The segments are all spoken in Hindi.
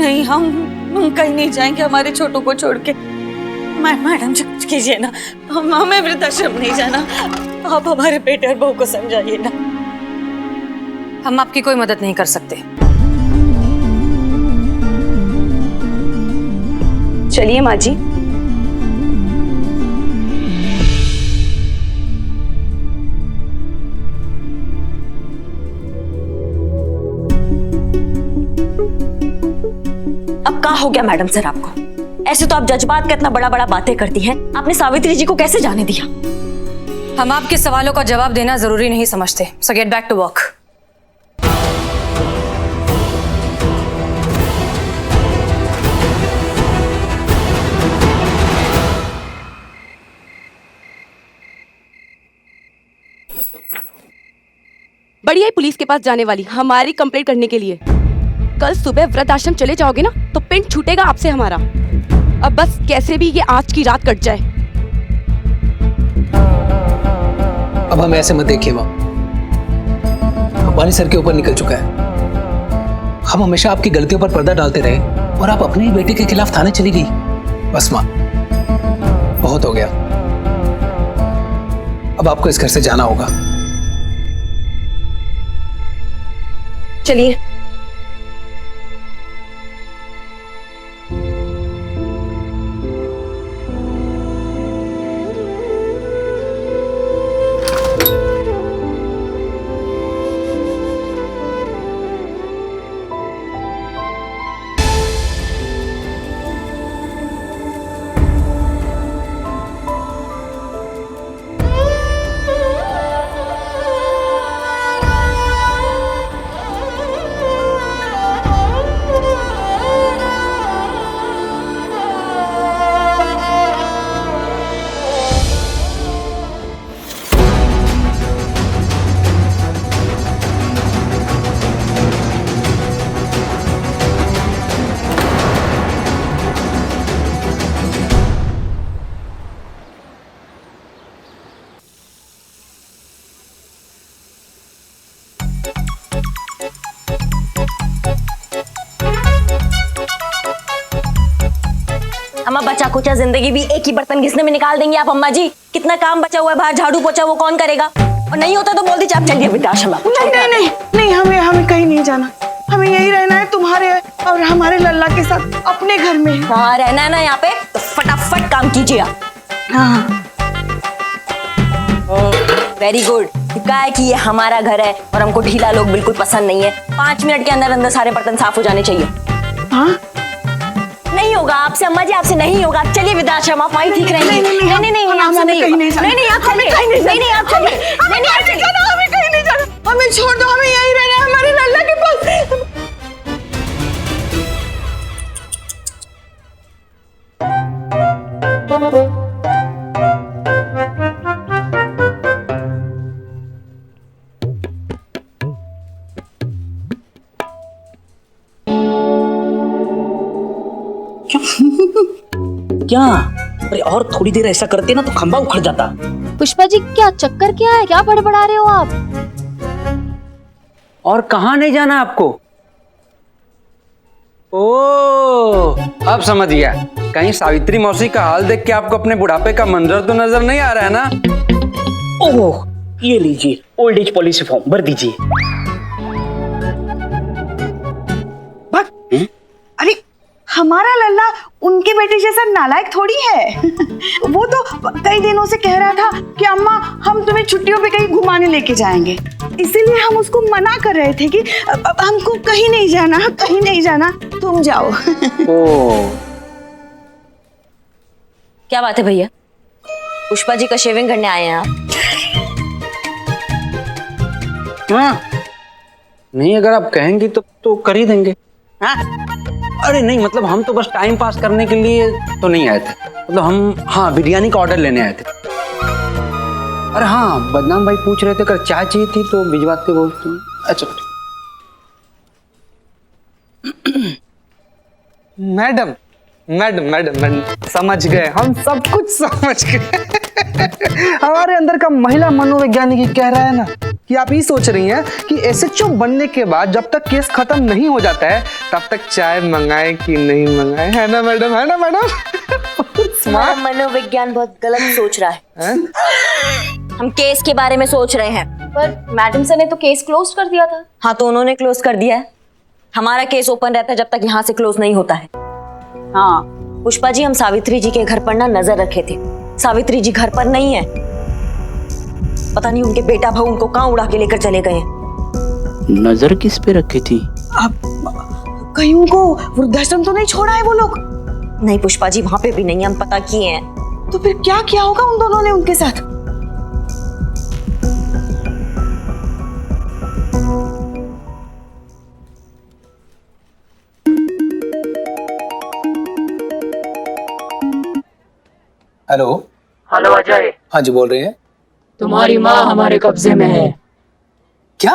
नहीं, हम कहीं नहीं जाएंगे हमारे छोटू को छोड़ के। मैडम जी कुछ कीजिए ना, हमें वृद्धाश्रम नहीं जाना। आप हमारे बेटे और बहू को समझाइए ना। हम आपकी कोई मदद नहीं कर सकते। चलिए माँ जी। अब क्या हो गया मैडम सर आपको? ऐसे तो आप जज्बात का इतना बड़ा बड़ा बातें करती हैं, आपने सावित्री जी को कैसे जाने दिया? हम आपके सवालों का जवाब देना जरूरी नहीं समझते। So get back to work. बड़ी आई पुलिस के पास जाने वाली हमारी कंप्लेंट करने के लिए। कल सुबह वृद्धाश्रम चले जाओगे ना तो पिंड छूटेगा आपसे हमारा। अब बस कैसे भी ये आज की रात कट जाए। अब हमें ऐसे मत देखिए माँ, हमारे सर के ऊपर निकल चुका है। हम हमेशा आपकी गलतियों पर पर्दा डालते रहे और आप अपने ही बेटे के खिलाफ थाने चली गई। बस माँ, बहुत हो गया। अब आपको इस घर से जाना होगा। चलिए। अम्मा बचा कुचा जिंदगी भी एक ही बर्तन घिसने में निकाल देंगी आप अम्मा जी। कितना काम बचा हुआ है बाहर, झाड़ू पोछा वो कौन करेगा? और नहीं होता तो बोल दीजिए आप चलिए वृद्धाश्रम। नहीं नहीं नहीं नहीं, हमें कहीं नहीं जाना। हमें यही रहना है तुम्हारे और हमारे लल्ला के साथ अपने घर में। हाँ रहना है ना यहाँ पे तो फटाफट काम कीजिए आप। हाँ वेरी गुड। क्या है कि ये हमारा घर है और हमको ढीला लोग बिल्कुल पसंद नहीं है। 5 मिनट के अंदर अंदर सारे बर्तन साफ हो जाने चाहिए। हाँ नहीं होगा आपसे अम्मा जी, आपसे नहीं होगा। चलिए वृद्धाश्रम आप वहीं ठीक रहेंगे। नहीं आपसे नहीं होगा। नहीं आप चलिए। नहीं आप चलिए। नहीं आप चलिए। हमें कहीं नहीं जाना, हमें छोड़ दो। हमें यही रहना है हमारे लल्ला के पास। क्या? अरे और थोड़ी देर ऐसा करते ना तो खंभा उखड़ जाता। पुष्पा जी क्या चक्कर क्या है, क्या बड़बड़ा रहे हो आप? और कहाँ नहीं जाना आपको? ओ अब समझ गया। कहीं सावित्री मौसी का हाल देख के आपको अपने बुढ़ापे का मंजर तो नजर नहीं आ रहा है ना? ओह ये लीजिए ओल्ड एज पॉलिसी फॉर्म भर दीजिए। अरे हमारा लल्ला उनके बेटे जैसा नालायक थोड़ी है। वो तो कई दिनों से कह रहा था कि अम्मा हम तुम्हें छुट्टियों पे कहीं घुमाने लेके जाएंगे। इसीलिए हम उसको मना कर रहे थे कि हमको कहीं नहीं जाना, कहीं नहीं जाना, तुम जाओ। ओ क्या बात है भैया, पुष्पा जी का शेविंग करने आए हैं आप? हाँ नहीं, अगर आप कहेंगी तो कर ही देंगे। हाँ अरे नहीं मतलब हम तो बस टाइम पास करने के लिए तो नहीं आए थे। मतलब हम हाँ बिरयानी का ऑर्डर लेने आए थे। अरे हाँ बदनाम भाई पूछ रहे थे अगर चाय चाहिए थी तो भिजवाते बोलते। अच्छा मैडम मैडम मैडम मैडम समझ गए, हम सब कुछ समझ गए। हमारे अंदर का महिला मनोवैज्ञानिक कह रहा है ना कि आप ये सोच रही हैं कि एसएचओ बनने के बाद जब तक केस खत्म नहीं हो जाता है तब तक चाय मंगाए कि नहीं मंगाए, है ना मैडम, है ना मैडम? तुम्हारा मनोविज्ञान बहुत गलत सोच रहा है। हम केस के बारे में सोच रहे हैं। पर मैडम सर ने तो केस क्लोज कर दिया था। हाँ तो उन्होंने क्लोज कर दिया है। हमारा केस ओपन रहता है जब तक यहाँ से क्लोज नहीं होता है। हाँ पुष्पा जी, हम सावित्री जी के घर पर ना नजर रखे थे। सावित्री जी घर पर नहीं है। पता नहीं उनके बेटा भाऊ उनको कहाँ उड़ा के लेकर चले गए। नजर किस पे रखी थी? कहीं उनको वृद्धाश्रम तो नहीं छोड़ा है वो लोग? नहीं पुष्पा जी, वहां पे भी नहीं, हम पता किए हैं। तो फिर क्या किया होगा उन दोनों ने उनके साथ? हेलो। हेलो अजय, हाँ जी, बोल रहे हैं। तुम्हारी माँ हमारे कब्जे में है। क्या?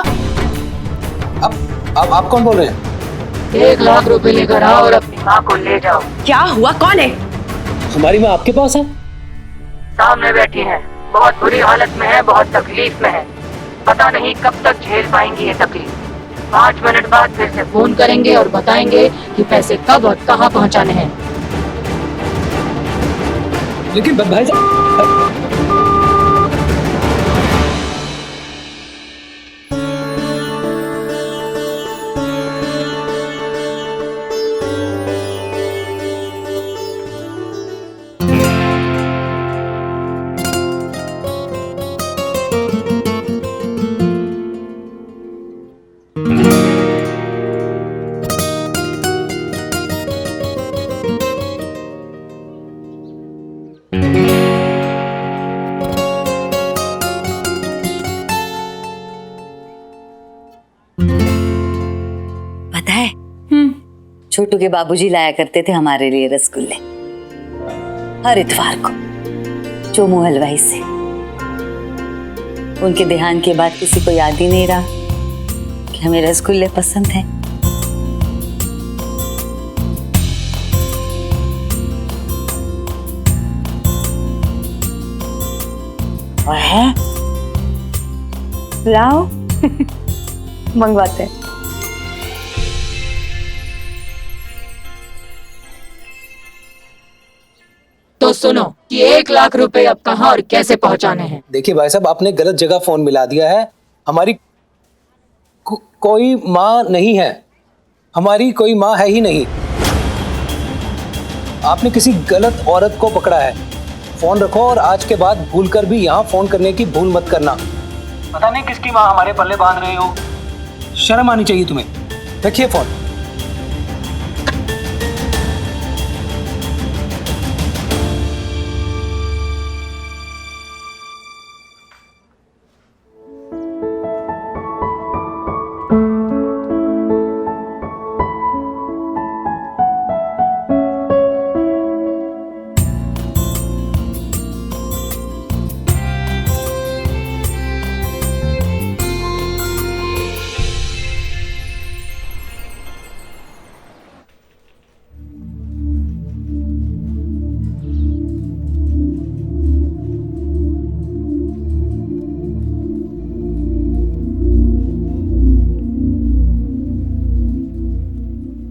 आप कौन बोल रहे हैं? 1 लाख रुपए लेकर आओ और अपनी माँ को ले जाओ। क्या हुआ, कौन है? हमारी माँ आपके पास है? सामने बैठी है, बहुत बुरी हालत में है, बहुत तकलीफ में है। पता नहीं कब तक झेल पाएंगी ये तकलीफ। 5 मिनट बाद फिर से फोन करेंगे और बताएंगे कि पैसे कब और कहाँ पहुँचाने हैं। लेकिन भाई साहब, पता है छोटू के बाबूजी लाया करते थे हमारे लिए रसगुल्ले हर इतवार को, चोमू हलवाई से। उनके देहांत के बाद किसी को याद ही नहीं रहा कि हमें रसगुल्ले पसंद हैं। और है, लाओ मंगवाते हैं। तो सुनो कि 1 लाख रुपए अब कहाँ और कैसे पहुँचाने हैं। देखिए भाई साहब, आपने गलत जगह फोन मिला दिया है। हमारी कोई माँ नहीं है, हमारी कोई माँ है ही नहीं। आपने किसी गलत औरत को पकड़ा है। फोन रखो और आज के बाद भूलकर भी यहाँ फोन करने की भूल मत करना। पता नहीं किसकी माँ हमारे पल्ले बांध रहे हो। शर्म आनी चाहिए तुम्हें। रखिए फोन।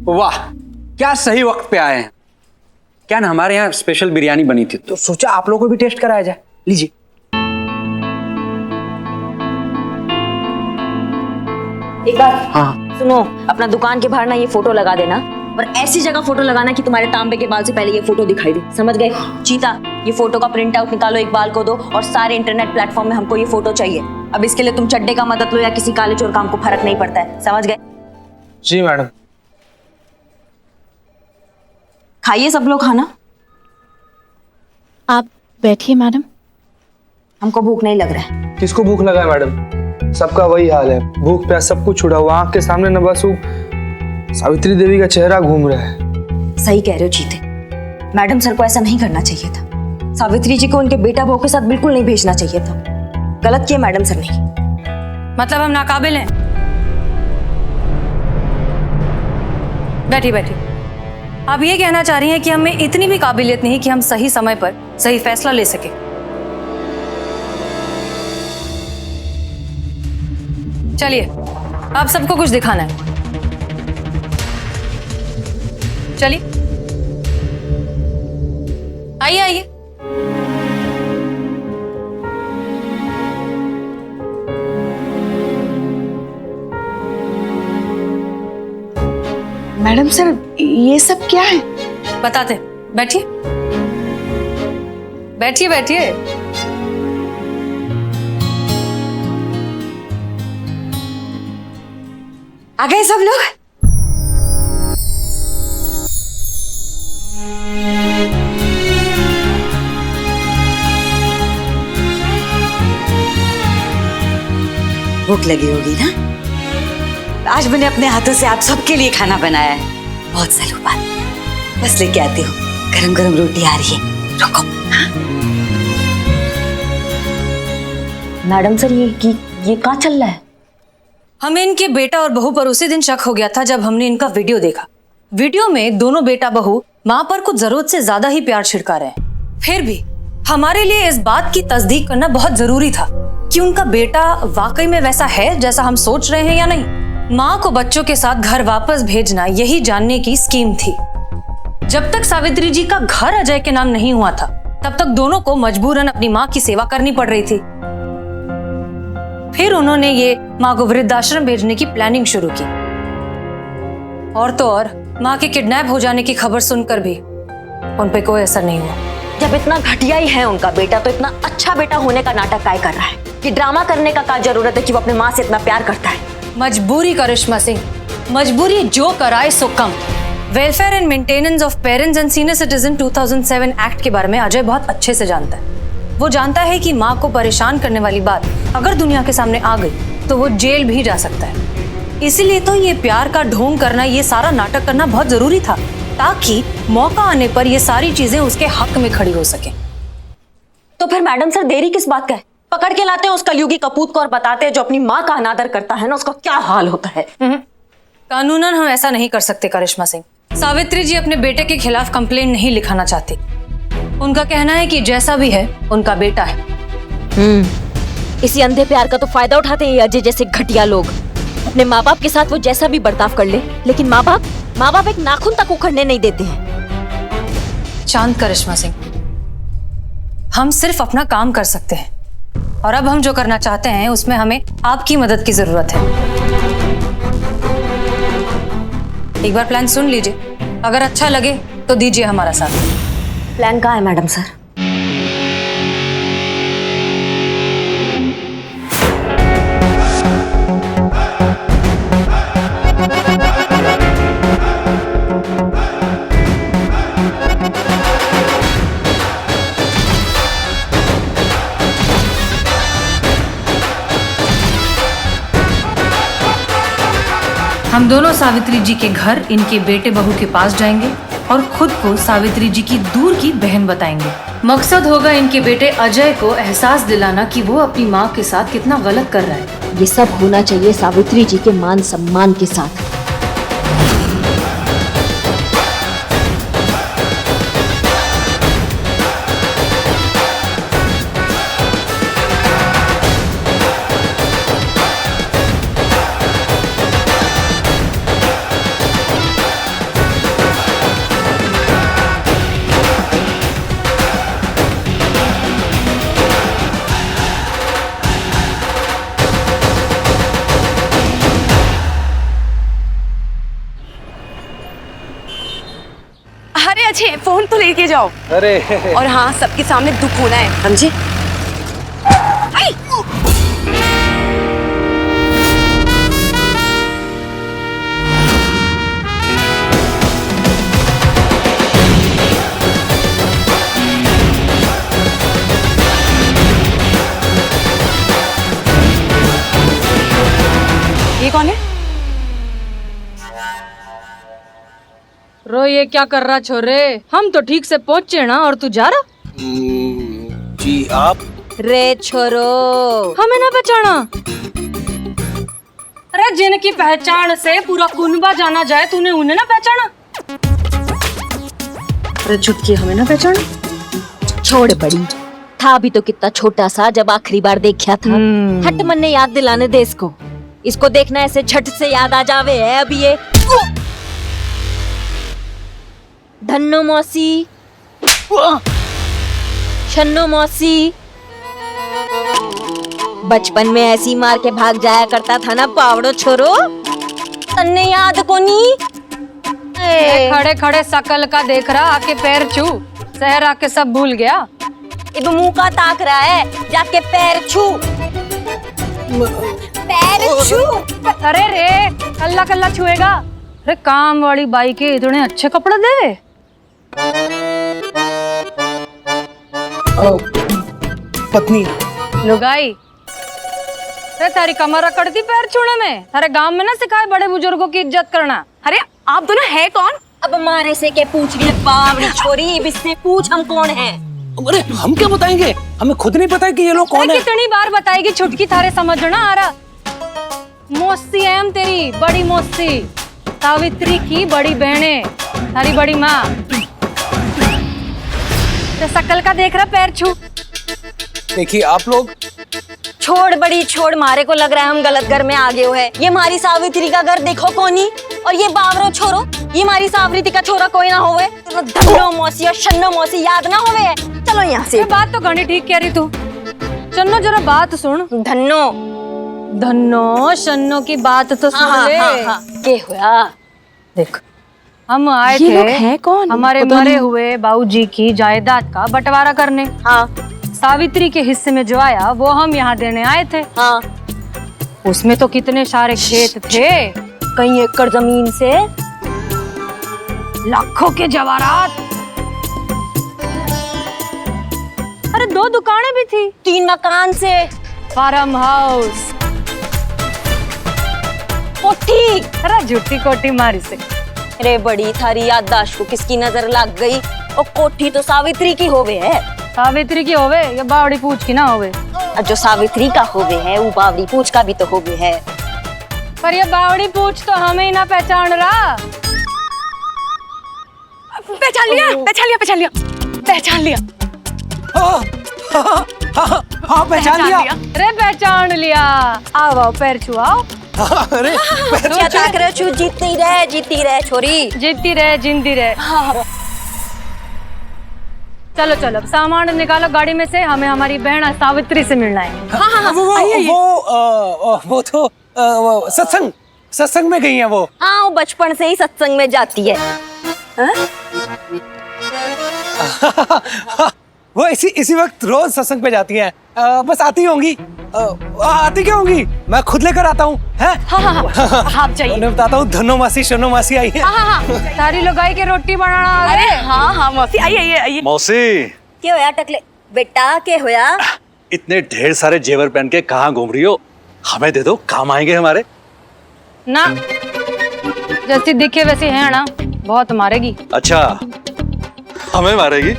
वाह, क्या सही वक्त पे आए हैं। क्या ना, हमारे यहाँ स्पेशल बिरयानी बनी थी तो सोचा आप लोगों को भी टेस्ट कराया जाए। लीजिए। एक बार हाँ सुनो, अपना दुकान के बाहर ना ये फोटो लगा देना और ऐसी जगह फोटो लगाना कि तुम्हारे तांबे के बाल से पहले ये फोटो दिखाई दे। समझ गए? चीता, ये फोटो का प्रिंट आउट निकालो, इकबाल को दो और सारे इंटरनेट प्लेटफॉर्म में हमको ये फोटो चाहिए। अब इसके लिए तुम चड्डे का मदद लो या किसी काले चोर का, हमको फर्क नहीं पड़ता है। समझ गए? जी मैडम। खाइए सब लोग खाना। आप बैठिए मैडम। हमको भूख नहीं लग रहा है। किसको भूख लगा है मैडम? सबका वही हाल है, भूख प्यास सब कुछ छुड़ा हुआ। आँख के सामने न बस सावित्री देवी का चेहरा घूम रहा है। सही कह रहे हो चीते, मैडम सर को ऐसा नहीं करना चाहिए था। सावित्री जी को उनके बेटा बहू के साथ बिल्कुल नहीं भेजना चाहिए था। गलत किया मैडम सर ने। मतलब हम नाकाबिल हैं? बैठी बैठी, आप ये कहना चाह रही हैं कि हमें इतनी भी काबिलियत नहीं कि हम सही समय पर सही फैसला ले सके। चलिए, आप सबको कुछ दिखाना है। चलिए, आइए आइए। मैडम सर, ये सब क्या है? बताते, बैठिए बैठिए बैठिए। आ गए सब लोग? भूख लगी होगी ना? आज मैंने अपने हाथों से आप सबके लिए खाना बनाया है। बहुत सालों बाद। बस लेके आती हूँ। गरम गरम रोटी आ रही है, रुको। मैडम सर, ये क्या चल रहा है? हमें इनके बेटा और बहू पर उसी दिन शक हो गया था जब हमने इनका वीडियो देखा। वीडियो में दोनों बेटा बहू माँ पर कुछ जरूरत से ज्यादा ही प्यार छिड़का रहे हैं। फिर भी हमारे लिए इस बात की तस्दीक करना बहुत जरूरी था कि उनका बेटा वाकई में वैसा है जैसा हम सोच रहे हैं या नहीं। माँ को बच्चों के साथ घर वापस भेजना यही जानने की स्कीम थी। जब तक सावित्री जी का घर अजय के नाम नहीं हुआ था तब तक दोनों को मजबूरन अपनी माँ की सेवा करनी पड़ रही थी। फिर उन्होंने ये माँ को वृद्धाश्रम भेजने की प्लानिंग शुरू की। और तो और माँ के किडनैप हो जाने की खबर सुनकर भी उन पे कोई असर नहीं हुआ। जब इतना घटिया ही है उनका बेटा, तो इतना अच्छा बेटा होने का नाटक काय कर रहा है? कि ड्रामा करने का क्या जरूरत है कि वो अपने माँ से इतना प्यार करता है? मजबूरी करिश्मा सिंह, मजबूरी जो कराए सो कम। Welfare and maintenance of parents and senior citizen 2007 act के बारे में अजय बहुत अच्छे से जानता है। वो जानता है कि माँ को परेशान करने वाली बात अगर दुनिया के सामने आ गई तो वो जेल भी जा सकता है। इसीलिए तो ये प्यार का ढोंग करना, ये सारा नाटक करना बहुत जरूरी था ताकि मौका आने पर ये सारी चीजें उसके हक में खड़ी हो सके। तो फिर मैडम सर, देरी किस बात का है? पकड़ के लाते हैं उस कलयुगी कपूत को और बताते हैं जो अपनी माँ का अनादर करता है ना, उसका क्या हाल होता है। कानूनन हम ऐसा नहीं कर सकते करिश्मा सिंह। सावित्री जी अपने बेटे के खिलाफ कंप्लेन नहीं लिखाना चाहती। उनका कहना है कि जैसा भी है उनका बेटा है। इसी अंधे प्यार का तो फायदा उठाते हैं ये अजय जैसे घटिया लोग। अपने माँ बाप के साथ वो जैसा भी बर्ताव कर ले, लेकिन माँ बाप एक नाखून तक उखड़ने नहीं देते हैं। शांत करिश्मा सिंह, हम सिर्फ अपना काम कर सकते हैं और अब हम जो करना चाहते हैं उसमें हमें आपकी मदद की जरूरत है। एक बार प्लान सुन लीजिए, अगर अच्छा लगे तो दीजिए हमारा साथ। प्लान कहाँ है मैडम सर? हम दोनों सावित्री जी के घर इनके बेटे बहू के पास जाएंगे और खुद को सावित्री जी की दूर की बहन बताएंगे। मकसद होगा इनके बेटे अजय को एहसास दिलाना कि वो अपनी माँ के साथ कितना गलत कर रहा है। ये सब होना चाहिए सावित्री जी के मान सम्मान के साथ। अरे अच्छे, फोन तो लेके जाओ। अरे और हाँ, सबके सामने दुख होना है, समझे? आई! ये कौन है? रो, ये क्या कर रहा छोरे? हम तो ठीक से पहुंचे ना और तू जा रहा? जी आप? रे छोरो, हमें ना पहचाना? अरे जिनकी पहचान से पूरा कुनबा जाना जाए, तूने उन्हें ना पहचाना? अरे चुटकी, हमें ना पहचाना? छोड़ बड़ी, था भी तो कितना छोटा सा जब आखिरी बार देखा था। हट मन ने याद दिलाने दे इसको। इसको देखना ऐसे झट से याद आ जावे है अभी ये। धन्नो मौसी, छन्नो मौसी, बचपन में ऐसी मार के भाग जाया करता था ना पावड़ो छोरो, तन्ने याद कोनी। खड़े खड़े शकल का देख रहा, आके पैर छू, शहर आके सब भूल गया। अब मुंह का ताक रहा है, जाके पैर छू, पैर छू। अरे रे कल्ला कल्ला छुएगा। अरे काम वाली बाई के इतने अच्छे कपड़े दे। पत्नी लुगाई, अरे तारी कमर अकड़ती पैर छूने में। तारे गांव में ना सिखाए बड़े बुजुर्गों की इज्जत करना। अरे आप दोनों है कौन? अब मारे से के पूछ रही है बावड़ी छोरी, अब इससे पूछ हम कौन हैं। अरे हम क्या बताएंगे, हमें खुद नहीं पता कि ये लोग कौन है। कितनी बार बताएगी छुटकी, थारे समझना आ रहा। मौसी है हम तेरी, बड़ी मौसी, सावित्री की बड़ी बहने, थारी बड़ी माँ। शकल का देख रहा, पैर छू। देखिए आप लोग, छोड़ बड़ी छोड़, मारे को लग रहा है हम गलत घर में आ गए हो है। ये हमारी सावित्री का घर देखो कोनी, और ये बावरो छोरो, ये हमारी सावित्री का छोरा कोई ना होवे। तो धन्नो मौसी और शन्नो मौसी याद ना होवे है। चलो यहाँ से। ये बात तो घनी ठीक कह रही तू। चन्नो जरा बात सुन। धन्नो धन्नो शन्नो की बात तो सुन ले। के हुआ देख, हम आए ये थे, लोग हैं कौन? हमारे मरे हुए बाबूजी की जायदाद का बंटवारा करने। हाँ सावित्री के हिस्से में जो आया वो हम यहाँ देने आए थे। हाँ, उसमें तो कितने सारे खेत थे, कई एकड़ जमीन से लाखों के जवाहरात, अरे 2 दुकानें भी थी, 3 मकान से, फार्म हाउस, कोठी। अरे झूठी कोठी मारी से। अरे बड़ी थारी याददाश्त को किसकी नजर लग गई? और कोठी तो सावित्री की होवे है। सावित्री की होवे या बावड़ी पूछ की ना होवे? और जो सावित्री का होवे है वो बावड़ी पूछ का भी तो होवे है। पर ये बावड़ी पूछ तो हमें ही ना पहचान रहा। पहचान लिया, पहचान लिया, पहचान लिया, पहचान लिया। हाँ पहचान लिया। अरे पहचान लिया। आओ पैर छुआओ। अरे क्या ताक रहे छू, जीती रहे छोरी, जीती रहे जिंदी रहे। हाँ। चलो चलो सामान निकालो गाड़ी में से, हमें हमारी बहन सावित्री से मिलना है। वो तो सत्संग में गई है वो। हाँ, वो बचपन से ही सत्संग में जाती है। वो इसी वक्त रोज सत्संग पे जाती हैं। बस आती होंगी। आती क्या होंगी, मैं खुद लेकर आता हूँ। आप जाइए। उन्हें बताता हूँ धन्नो मासी शन्नो मासी आई है। सारी लोगाई के रोटी बनाना। अरे हाँ मौसी, आइए। मौसी क्या होया टकले बेटा, क्या होया? इतने ढेर सारे जेवर पहन के कहाँ घूम रही हो? हमें दे दो, काम आएंगे हमारे। ना जैसी दिखे वैसी है ना, बहुत मारेगी। अच्छा हमें मारेगी?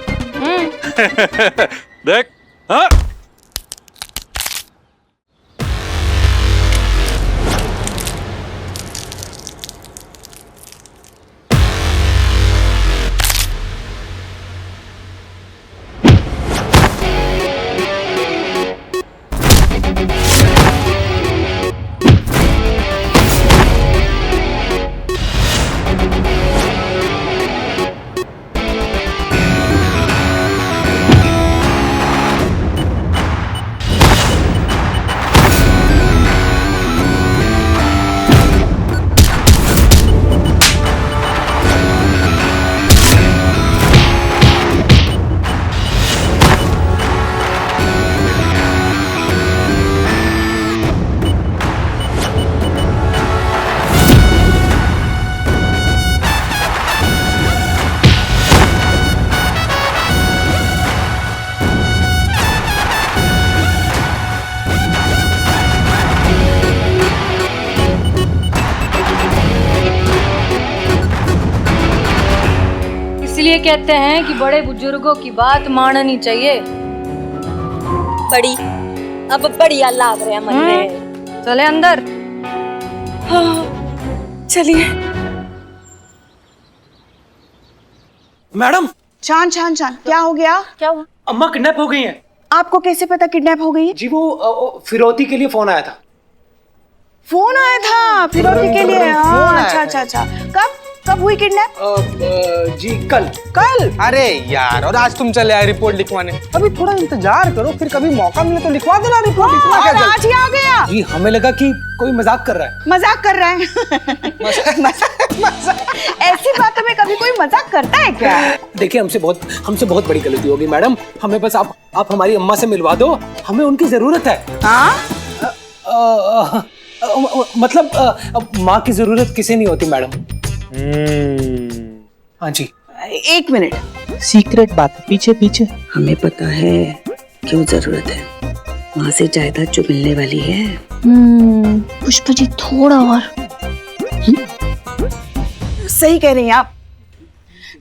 देख। हाँ इसलिए कहते हैं कि बड़े बुजुर्गों की बात माननी चाहिए। बड़ी अब बढ़िया लाग रहे हैं मन में। चले अंदर। चलिए। मैडम। चांद क्या हो गया? क्या हुआ? अम्मा किडनैप हो गई हैं। आपको कैसे पता किडनैप हो गई है? जी वो फिरौती के लिए फोन आया था। फोन आया था फिरौती के लिए। हाँ, फोन आया अच्छा था। अच्छा अच्छा। कब हुई किडनैप? जी कल। अरे यार, और आज तुम चले आए रिपोर्ट लिखवाने। अभी थोड़ा इंतजार करो, फिर कभी मौका मिले तो लिखवा देना रिपोर्ट। इतना क्या और जल्दी? आज ही आ गया। जी हमें लगा कि कोई मजाक कर रहा है। मजाक कर रहा है। ऐसी बातों में कभी कोई मजाक करता है क्या? देखिए हमसे बहुत बड़ी गलती होगी मैडम। हमें बस आप हमारी अम्मा से मिलवा दो, हमें उनकी जरूरत है। हाँ मतलब माँ की जरूरत किसे नहीं होती मैडम। हाँ जी। 1 मिनट। सीक्रेट बात है, पीछे पीछे। हमें पता है क्यों जरूरत है। वहां से जायदाद जो मिलने वाली है। पुष्पा जी थोड़ा और। सही कह रही हैं आप।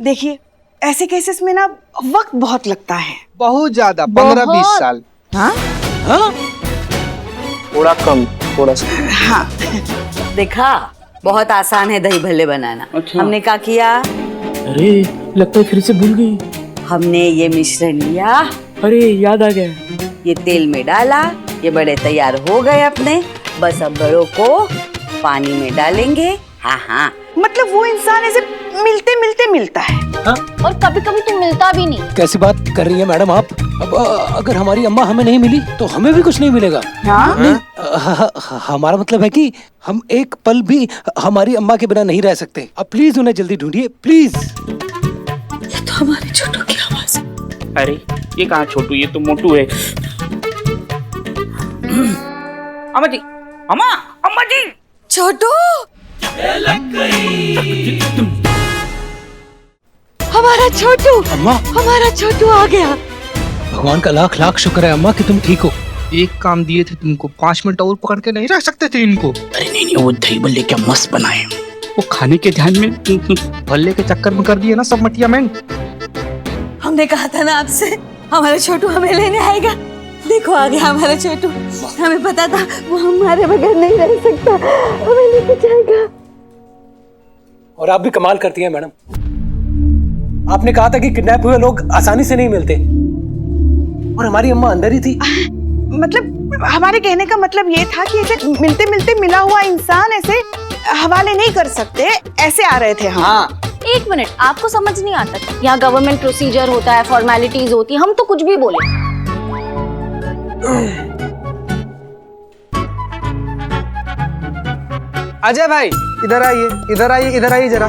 देखिए ऐसे केसेस में ना वक्त बहुत लगता है। बहुत ज्यादा, 15-20 साल। हाँ थोड़ा कम, थोड़ा सा। हाँ देखा, बहुत आसान है दही भल्ले बनाना। हमने क्या किया, अरे लगता है फिर से भूल गई। हमने ये मिश्रण लिया, अरे याद आ गया। ये तेल में डाला, ये बड़े तैयार हो गए अपने। बस अब बड़ों को पानी में डालेंगे। हाँ हाँ, मतलब वो इंसान ऐसे मिलते मिलते मिलता है। और कभी कभी तो मिलता भी नहीं। कैसी बात कर रही हैं मैडम आप। अब अगर हमारी अम्मा हमें नहीं मिली तो हमें भी कुछ नहीं मिलेगा। हाँ? हमारा मतलब है कि हम एक पल भी हमारी अम्मा के बिना नहीं रह सकते। अब प्लीज उन्हें जल्दी ढूंढिए प्लीज। ये तो हमारे छोटू की आवाज है। अरे ये कहाँ छोटू, ये तो मोटू है। अम्मा जी, अम्मा जी। छोटू, हमारा छोटू, अम्मा, हमारा छोटू आ गया। भगवान का लाख लाख शुक्र है अम्मा कि तुम ठीक हो। एक काम दिए थे तुमको, 5 मिनट और पकड़ के नहीं रख सकते थे इनको। अरे नहीं, वो दही भल्ले क्या मस्त बनाए। वो खाने के ध्यान में भल्ले के चक्कर में कर दिए ना सब मटिया मैन। हमने कहा था ना आपसे हमारा छोटू हमें लेने आएगा। देखो आ गया हमारा छोटू। हमें पता था वो हमारे बगैर नहीं रह सकता, हमें लेके जाएगा। और आप भी कमाल करती हैं मैडम। आपने कहा था कि किडनैप हुए लोग आसानी से नहीं मिलते, और हमारी अम्मा अंदर ही थी। मतलब हमारे कहने का मतलब ये था कि ऐसे मिलते मिलते मिला हुआ इंसान ऐसे हवाले नहीं कर सकते। ऐसे आ रहे थे हम। हाँ। 1 मिनट, आपको समझ नहीं आता क्या? यहाँ गवर्नमेंट प्रोसीजर होता है, फॉर्मेलिटीज होती है, हम तो कुछ भी बोले। अजय भाई इधर आइए, इधर आइए, इधर आइए जरा।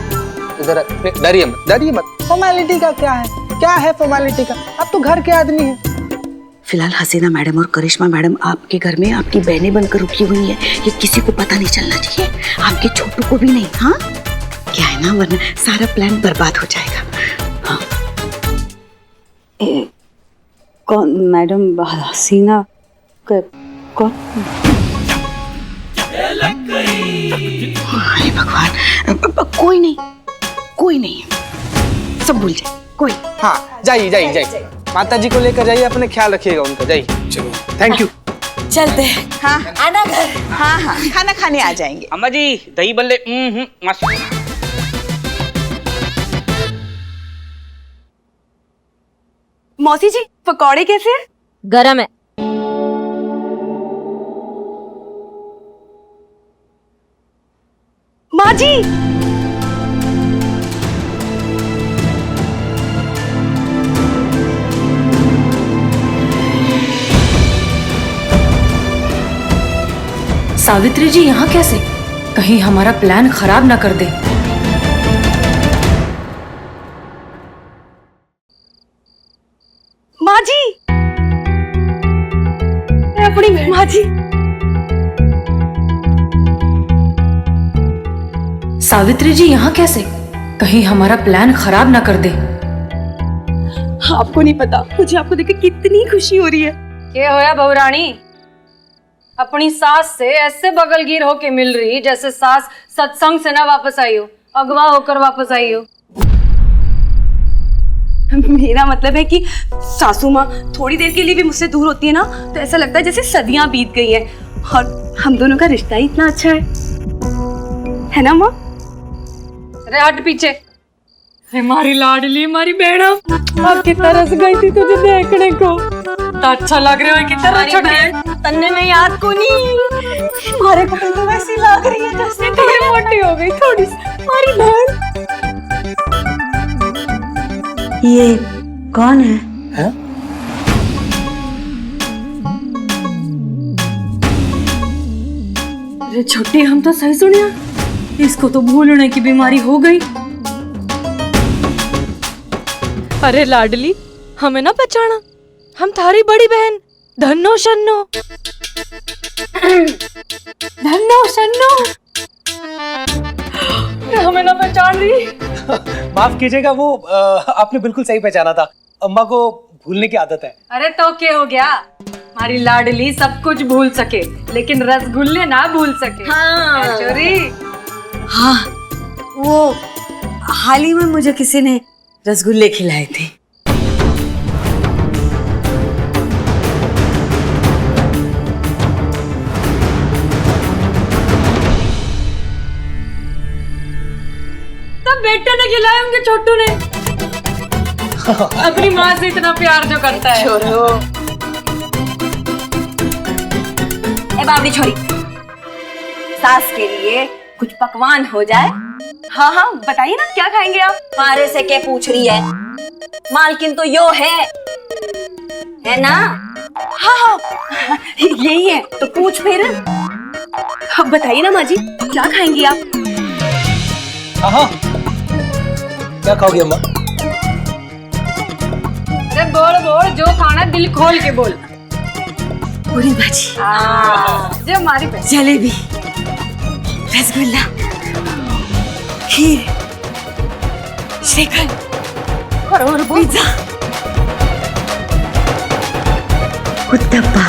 इधर डरिए मत, डरिए मत। फॉर्मेलिटी का क्या है, क्या है फॉर्मेलिटी का? आप तो घर के आदमी हैं। फिलहाल हसीना मैडम और करिश्मा मैडम आपके घर में आपकी बहनें बनकर रुकी हुई है। ये किसी को पता नहीं चलना चाहिए, आपके छोटू को भी नहीं। हाँ क्या है ना, वरना सारा प्लान बर्बाद हो जाएगा। हाँ कौन मैडम? हसीना कौन? अरे भगवान, कोई नहीं, सब भूल जाए। कोई हाँ जाइए। माता जी को लेकर जाइए, अपने ख्याल रखिएगा उनका। जाइए। चलो थैंक यू। चलते हैं। हाँ आना घर। हाँ खाना खाने आ जाएंगे। अम्मा जी दही भल्ले मस्त। मौसी जी पकौड़े कैसे हैं? गरम है। माँ जी, सावित्री जी यहाँ कैसे? कहीं हमारा प्लान खराब ना कर दे। माँ जी, अपनी माँ जी। सावित्री जी यहाँ कैसे? कहीं हमारा प्लान खराब ना कर दे। आपको नहीं पता, मुझे आपको देख के कितनी खुशी हो रही है। क्या होया बहुरानी? अपनी सास से ऐसे बगलगीर होके मिल रही जैसे सास सत्संग से ना वापस आई हो, अगवा होकर वापस आई हो। मेरा मतलब है कि सासू माँ थोड़ी देर के लिए भी मुझसे दूर होती है ना, तो ऐसा लगता है जैसे सदियां बीत गई है। और हम दोनों का रिश्ता ही इतना अच्छा है ना माँ? अरे हट पीछे। हमारी लाडली, हमारी बेड़ा, अब कितना रस गई थी तुझे देखने को। तो अच्छा लग रहा है, कितना अच्छा तन्ने में याद को नहीं। हमारे को तो वैसी लग रही है जैसे थोड़ी मोटी हो गई थोड़ी सी हमारी बहन। ये कौन है? हैं? अरे छोटी, हम तो सही सुनिया, इसको तो भूलने की बीमारी हो गई। अरे लाडली, हमें ना पहचाना, हम थारी बड़ी बहन धन्नो शन्नो। धन्नो शन्नो, हमें ना पहचान रही। माफ कीजिएगा, वो आपने बिल्कुल सही पहचाना था। अम्मा को भूलने की आदत है। अरे तो क्या हो गया, हमारी लाडली सब कुछ भूल सके लेकिन रसगुल्ले ना भूल सके। हाँ। चोरी। हाँ, वो हाल ही में मुझे किसी ने रसगुल्ले खिलाए थे। तब बेटे ने खिलाए होंगे छोटू ने। अपनी माँ से इतना प्यार जो करता है। छोरो ए बाबरी छोरी, सास के लिए कुछ पकवान हो जाए। हाँ हाँ बताइए ना, क्या खाएंगे आप? मारे से क्या पूछ रही है, मालकिन तो यो है ना? हाँ हाँ यही है तो पूछ फिर। अब बताइए ना माँ जी, क्या खाएंगी आप? हाँ, क्या खाओगी अम्मा? बोल बोल, जो खाना दिल खोल के बोल। पूरी भाजी, जो हमारी जलेबी, रसगुल्ला, खीर, श्रीखंड और पिज्जा, उत्तप्पा।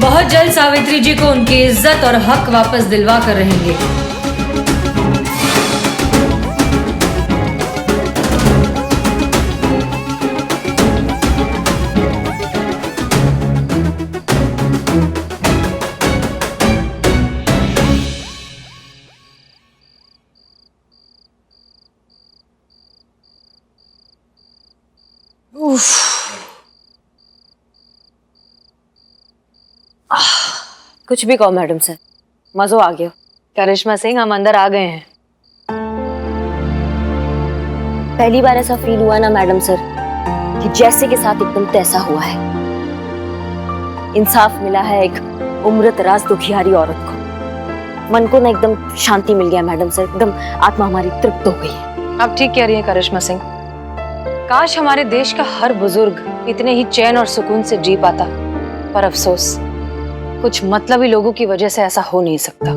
बहुत जल्द सावित्री जी को उनकी इज्जत और हक वापस दिलवा कर रहेंगे। कुछ भी कहो मैडम सर, मजो आ गया। करिश्मा सिंह, हम अंदर आ गए हैं। पहली बार ऐसा फील हुआ ना मैडम सर कि जैसे के साथ एकदम तैसा हुआ है। इंसाफ मिला है एक उम्र दराज दुखियारी औरत को। मन को ना एकदम शांति मिल गया मैडम सर, एकदम आत्मा हमारी तृप्त हो गई है। आप ठीक कह रही हैं करिश्मा सिंह, काश हमारे देश का हर बुजुर्ग इतने ही चैन और सुकून से जी पाता, पर अफसोस कुछ मतलबी लोगों की वजह से ऐसा हो नहीं सकता।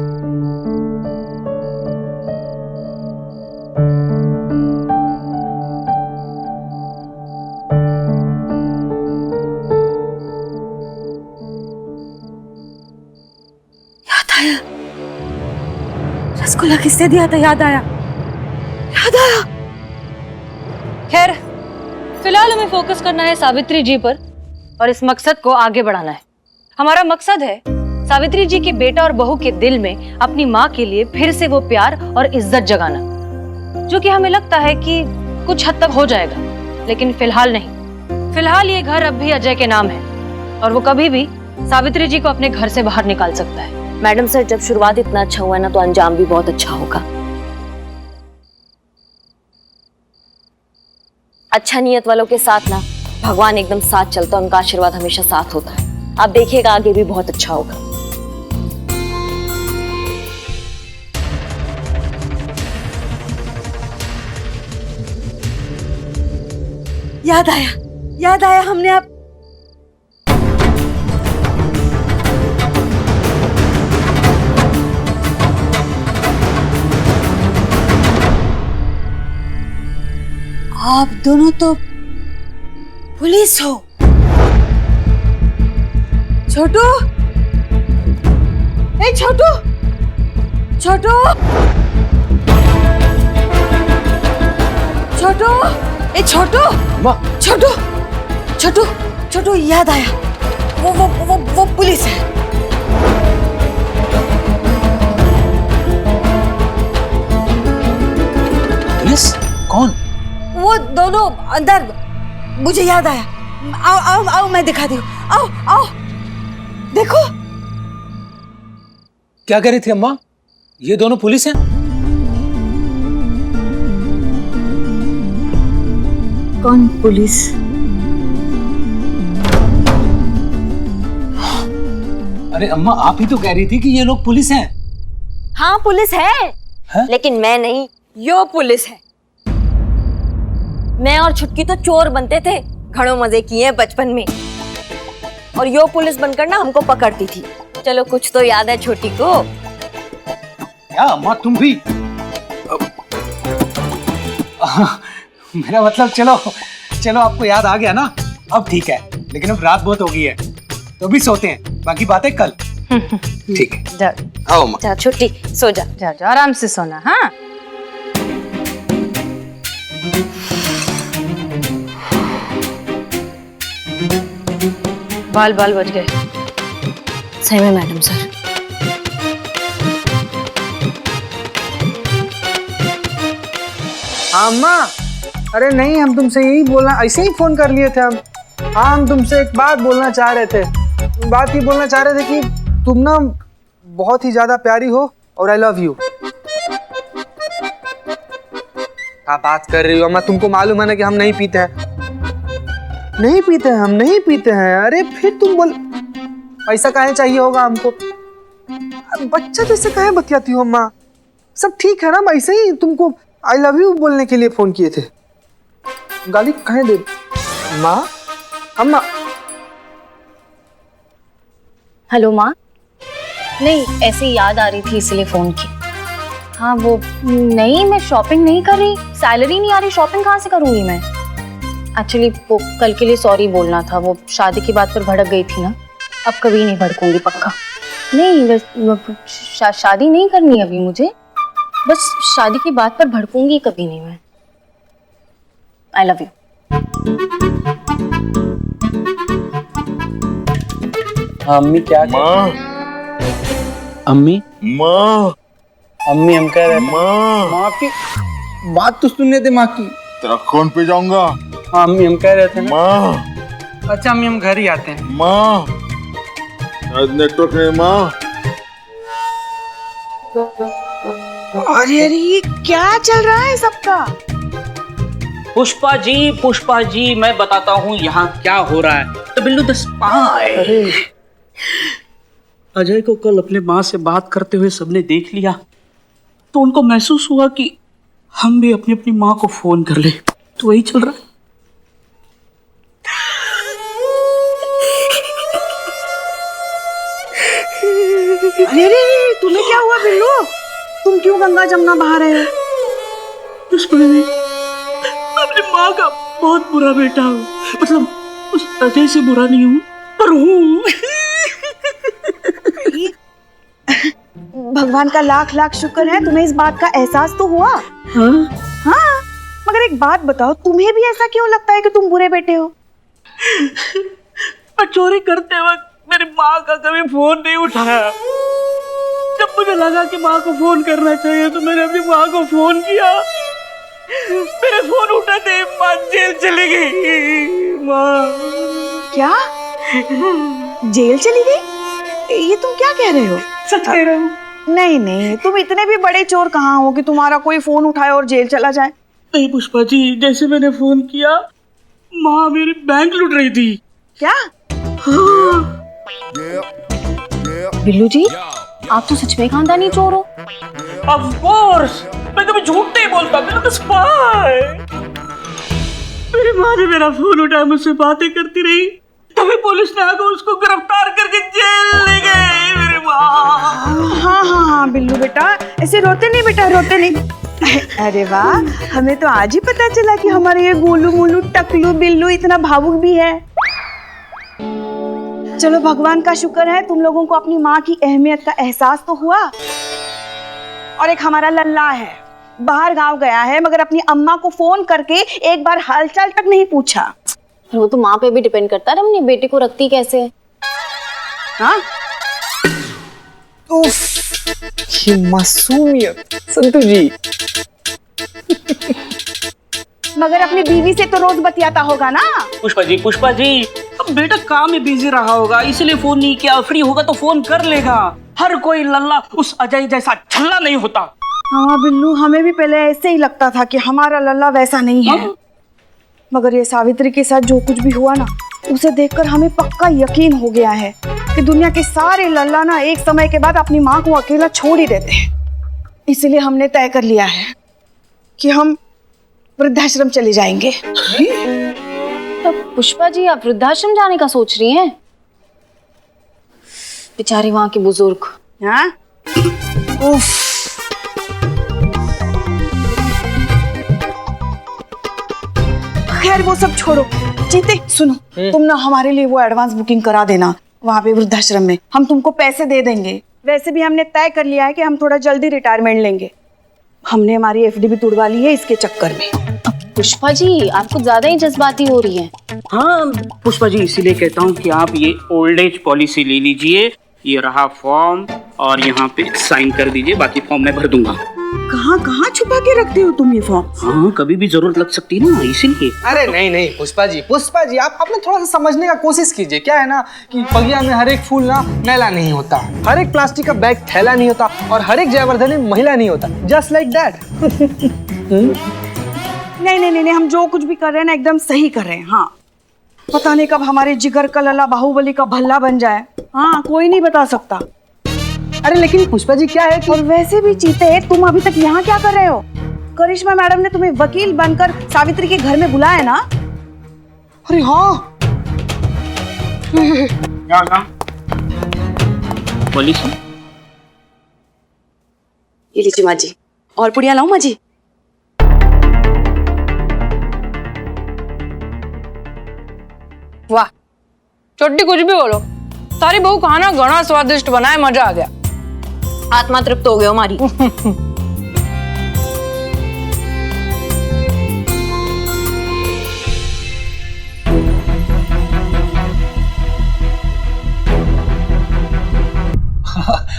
याद आया, रसगुल्ला किसने दिया था? याद आया। खैर, फिलहाल हमें फोकस करना है सावित्री जी पर और इस मकसद को आगे बढ़ाना है। हमारा मकसद है सावित्री जी के बेटा और बहू के दिल में अपनी माँ के लिए फिर से वो प्यार और इज्जत जगाना, जो कि हमें लगता है कि कुछ हद तक हो जाएगा, लेकिन फिलहाल नहीं। फिलहाल ये घर अब भी अजय के नाम है और वो कभी भी सावित्री जी को अपने घर से बाहर निकाल सकता है। मैडम सर, जब शुरुआत इतना अच्छा हुआ ना तो अंजाम भी बहुत अच्छा होगा। अच्छा नियत वालों के साथ ना भगवान एकदम साथ चलता है, उनका आशीर्वाद हमेशा साथ होता है। आप देखिएगा आगे भी बहुत अच्छा होगा। याद आया, हमने आप आप दोनों तो पुलिस हो। छोटू, ए छोटू, छोटू, छोटू, ए छोटू, छोटू, छोटू, छोटू, याद आया, वो पुलिस है। पुलिस? कौन? वो दोनों अंदर, मुझे याद आया। आओ आओ आओ, मैं दिखाती हूँ। आओ आओ, देखो। क्या कह रही थी अम्मा? ये दोनों पुलिस हैं? कौन पुलिस? अरे अम्मा, आप ही तो कह रही थी कि ये लोग पुलिस हैं। हाँ पुलिस है, लेकिन मैं नहीं, यो पुलिस है। मैं और छुटकी तो चोर बनते थे, घड़ों मजे किए बचपन में, और यो पुलिस बनकर ना हमको पकड़ती थी। चलो कुछ तो याद है छोटी को। क्या अम्मा, तुम भी? मेरा मतलब, चलो चलो, आपको याद आ गया ना, अब ठीक है। लेकिन अब रात बहुत हो गई है, तो भी सोते हैं, बाकी बातें कल। ठीक है, जा आओ अम्मा। जा छुट्टी, सो जा। जा जा, आराम से सोना। हाँ, बाल बाल बच गए। सही में मैडम सर। हाँ अम्मा, अरे नहीं, हम तुमसे यही बोलना, ऐसे ही फोन कर लिए थे हम। हाँ, हम तुमसे एक बात बोलना चाह रहे थे। बात ये बोलना चाह रहे थे कि तुम ना बहुत ही ज्यादा प्यारी हो, और आई लव यू। क्या बात कर रही हो अम्मा? तुमको मालूम है ना कि हम नहीं पीते हैं। नहीं पीते हैं, हम नहीं पीते हैं। अरे फिर तुम बोल, पैसा काहे चाहिए होगा हमको? बच्चा जैसे काहे बतियाती हो अम्मा? सब ठीक है ना? ऐसे ही तुमको आई लव यू बोलने के लिए फोन किए थे। गाली काहे दे? माँ, अम्मा। हेलो माँ। नहीं, ऐसे ही याद आ रही थी इसलिए फोन की। हाँ वो नहीं, मैं शॉपिंग नहीं कर रही, सैलरी नहीं आ रही, शॉपिंग कहाँ से करूँगी मैं। एक्चुअली वो कल के लिए सॉरी बोलना था, वो शादी की बात पर भड़क गई थी ना। अब कभी नहीं भड़कूंगी, पक्का नहीं। शादी नहीं करनी अभी मुझे, बस शादी की बात पर भड़कूंगी कभी नहीं मैं। I love you. अम्मी क्या? माँ, अम्मी, माँ, अम्मी हम कह रहे थे माँ की बात तो सुनने थे, माँ की। तेरा कौन पे जाऊंगा? हाँ अम्मी हम कह रहे थे माँ। अच्छा अम्मी, हम घर ही आते हैं। माँ, नेटवर्क नहीं माँ। अरे अरे, ये क्या चल रहा है सबका? पुष्पा जी, मैं बताता हूँ यहाँ क्या हो रहा है। तो बिल्लू द स्पाई। अरे अजय को कल अपने माँ से बात करते हुए सबने देख लिया, तो उनको महसूस हुआ कि हम भी अपनी अपनी माँ को फोन कर ले। तो वही चल रहा है। अरे अरे, तुम्हें क्या हुआ बिल्लू? तुम क्यों गंगा जमुना बहा रहे हो? अपनी माँ का बहुत बुरा बेटा हूँ, मतलब उस अजय से बुरा नहीं हूँ, पर हूँ। भगवान का लाख लाख शुक्र है, तुम्हें इस बात का एहसास तो हुआ। हाँ, मगर एक बात बताओ, तुम्हें भी ऐसा क्यों लगता है कि तुम बुरे बेटे हो? चोरी करते वक्त मेरी माँ का कभी फोन नहीं उठाया। जब मुझे लगा कि माँ को फोन करना चाहिए, तो मैंने अपनी माँ को फोन किया। मेरे फोन उठाते ही माँ जेल चली गई। माँ। क्या? जेल चली गई? ये तुम क्या कह रहे हो? सच कह रहा हूँ। नहीं नहीं, तुम इतने भी बड़े चोर कहाँ हो कि तुम्हारा कोई फोन उठाए और जेल चला जाए। नहीं पुष्पा जी, जैसे मैंने फोन किया, माँ मेरी बैंक लूट रही थी। क्या? बिल्लू जी, आप तो सच में खानदानी चोर हो। ऑफ कोर्स, मैं कभी झूठ नहीं बोलता। Billu the spy. मेरी माँ ने मेरा फोन उठाया, मुझसे बातें करती रही, तभी पुलिस ने आकर उसको गिरफ्तार करके जेल ले गई। मेरी माँ। हाँ हाँ हाँ बिल्लू बेटा, ऐसे रोते नहीं बेटा, रोते नहीं। अरे वाह, हमें तो आज ही पता चला कि हमारे ये गोलू मोलू टकलू बिल्लू इतना भावुक भी है। चलो भगवान का शुक्र है तुम लोगों को अपनी माँ की अहमियत का एहसास तो हुआ। और एक हमारा लल्ला है, बाहर गांव गया है मगर अपनी अम्मा को फोन करके एक बार हालचाल तक नहीं पूछा। वो तो माँ पे भी डिपेंड करता है, अपनी बेटे को रखती कैसे है। हाँ? ये मासूमियत संतु जी। मगर अपनी बीवी से तो रोज बतियाता होगा ना। पुष्पा जी, अब बेटा काम में बिजी रहा होगा इसलिए फोन नहीं किया। फ्री होगा तो फोन कर लेगा। हर कोई लल्ला उस अजय जैसा छल्ला नहीं होता। हाँ बिल्लू, हमें भी पहले ऐसे ही लगता था कि हमारा लल्ला वैसा नहीं है। मगर ये सावित्री के साथ जो कुछ भी हुआ ना, उसे देखकर हमें पक्का यकीन हो गया है कि दुनिया के सारे लल्ला ना एक समय के बाद अपनी माँ को अकेला छोड़ ही देते हैं। इसलिए हमने तय कर लिया है कि हम वृद्धाश्रम चले जाएंगे। तो पुष्पा जी, आप वृद्धाश्रम जाने का सोच रही हैं? बेचारे वहां के बुजुर्ग। हाँ? उफ। खैर वो सब छोड़ो। जीते सुनो, तुम ना हमारे लिए वो एडवांस बुकिंग करा देना वहाँ पे वृद्धाश्रम में। हम तुमको पैसे दे देंगे। वैसे भी हमने तय कर लिया है कि हम थोड़ा जल्दी रिटायरमेंट लेंगे। हमने हमारी एफडी भी तुड़वा ली है इसके चक्कर में। पुष्पा जी, आप कुछ ज्यादा ही जज्बाती हो रही हैं। हाँ पुष्पा जी, इसीलिए कहता हूँ कि आप ये ओल्ड एज पॉलिसी ले लीजिए। ये रहा फॉर्म और यहाँ पे साइन कर दीजिए, बाकी फॉर्म मैं भर दूंगा। कहाँ कहाँ छुपा के रखते हो तुम ये फॉर्म? हाँ, कभी भी जरूरत लग सकती है ना, इसीलिए। अरे नहीं पुष्पा जी, आप अपने थोड़ा सा समझने का कोशिश कीजिए। क्या है ना कि बगिया में हर एक फूल ना मैला नहीं होता, हर एक प्लास्टिक का बैग थैला नहीं होता, और हर एक जयवर्धनी महिला नहीं होता। Just like that. नहीं, हम जो कुछ भी कर रहे हैं ना एकदम सही कर रहे हैं। हाँ, पता नहीं कब हमारे जिगर का लल्ला बाहुबली का भल्ला बन जाए। हाँ, कोई नहीं बता सकता। अरे लेकिन पुष्पा जी क्या है कि... और वैसे भी चीते, तुम अभी तक यहाँ क्या कर रहे हो? करिश्मा मैडम ने तुम्हें वकील बनकर सावित्री के घर में बुलाया ना? अरे हाँ। पॉलिसी ये लीजिए माँ जी। और पुड़िया लाऊं माँ जी? वाह छोटी, कुछ भी बोलो, सारी बहू खाना घना स्वादिष्ट बनाए, मजा आ गया। आत्मा तृप्त हो गए हमारी।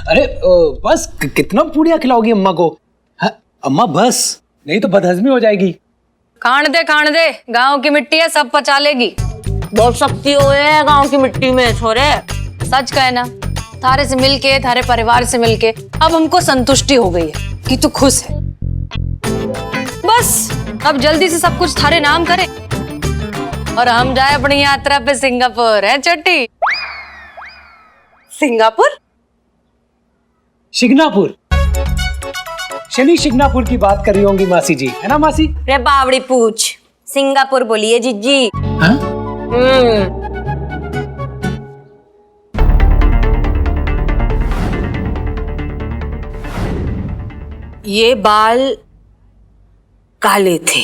अरे बस कितना पूड़िया खिलाओगी अम्मा को? हाँ, अम्मा बस, नहीं तो बदहजमी हो जाएगी। खान दे, गांव की मिट्टी है, सब पचा लेगी। बहुत शक्ति है गांव की मिट्टी में छोरे। सच कहे ना, थारे से मिलके, थारे परिवार से मिलके अब हमको संतुष्टि हो गई है कि तू खुश है। बस अब जल्दी से सब कुछ थारे नाम करे और हम जाए अपनी यात्रा पे सिंगापुर। है छोटी? सिंगापुर? शिग्नापुर, शनि शिग्नापुर की बात कर रही होंगी मासी जी, है ना मासी? रे बावड़ी पूछ, सिंगापुर बोलिए जीजी। हाँ? ये बाल काले थे।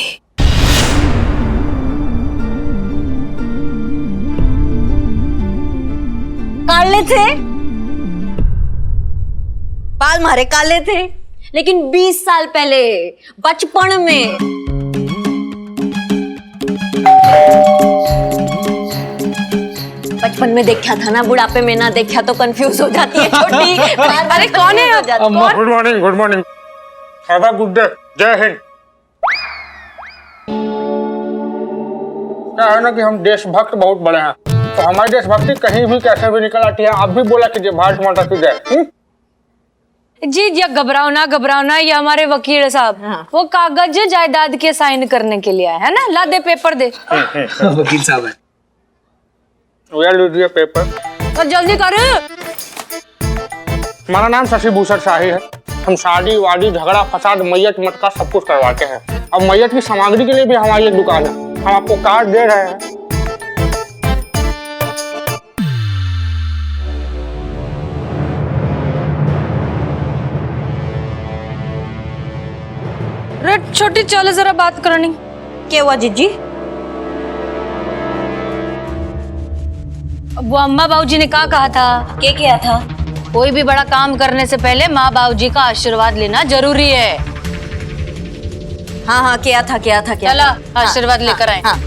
काले थे? बाल मारे काले थे, लेकिन 20 साल पहले बचपन में देखा था ना, बुढ़ापे में ना देखा तो कंफ्यूज हो जाती है छोटी। अरे कौन है? Good morning. Have a good day. जय हिंद। क्या है ना कि हम देशभक्त बहुत बड़े हैं, तो हमारी देशभक्ति कहीं भी कैसे भी निकल आती है। आप भी बोला कीजिए भारत माता की जय। जी घबराओ ना, ये हमारे वकील साहब। हाँ। वो कागज जायदाद के साइन करने के लिए है ना, ला दे पेपर दे। वकील साहब है। लीजिए पेपर। तो जल्दी कर। हमारा नाम शशि भूषण शाही है। हम शादी वादी झगड़ा फसाद मैयत मटका सब कुछ करवाते हैं। अब मैयत की सामग्री के लिए भी हमारी एक दुकान है, हम आपको कार्ड दे रहे हैं। छोटी चलो जरा बात करनी। क्या हुआ जीजी? वो अम्मा बाबूजी ने क्या कहा था? क्या किया था? कोई भी बड़ा काम करने से पहले माँ बाबूजी का आशीर्वाद लेना जरूरी है। हाँ क्या था? चला आशीर्वाद लेकर आए। हाँ।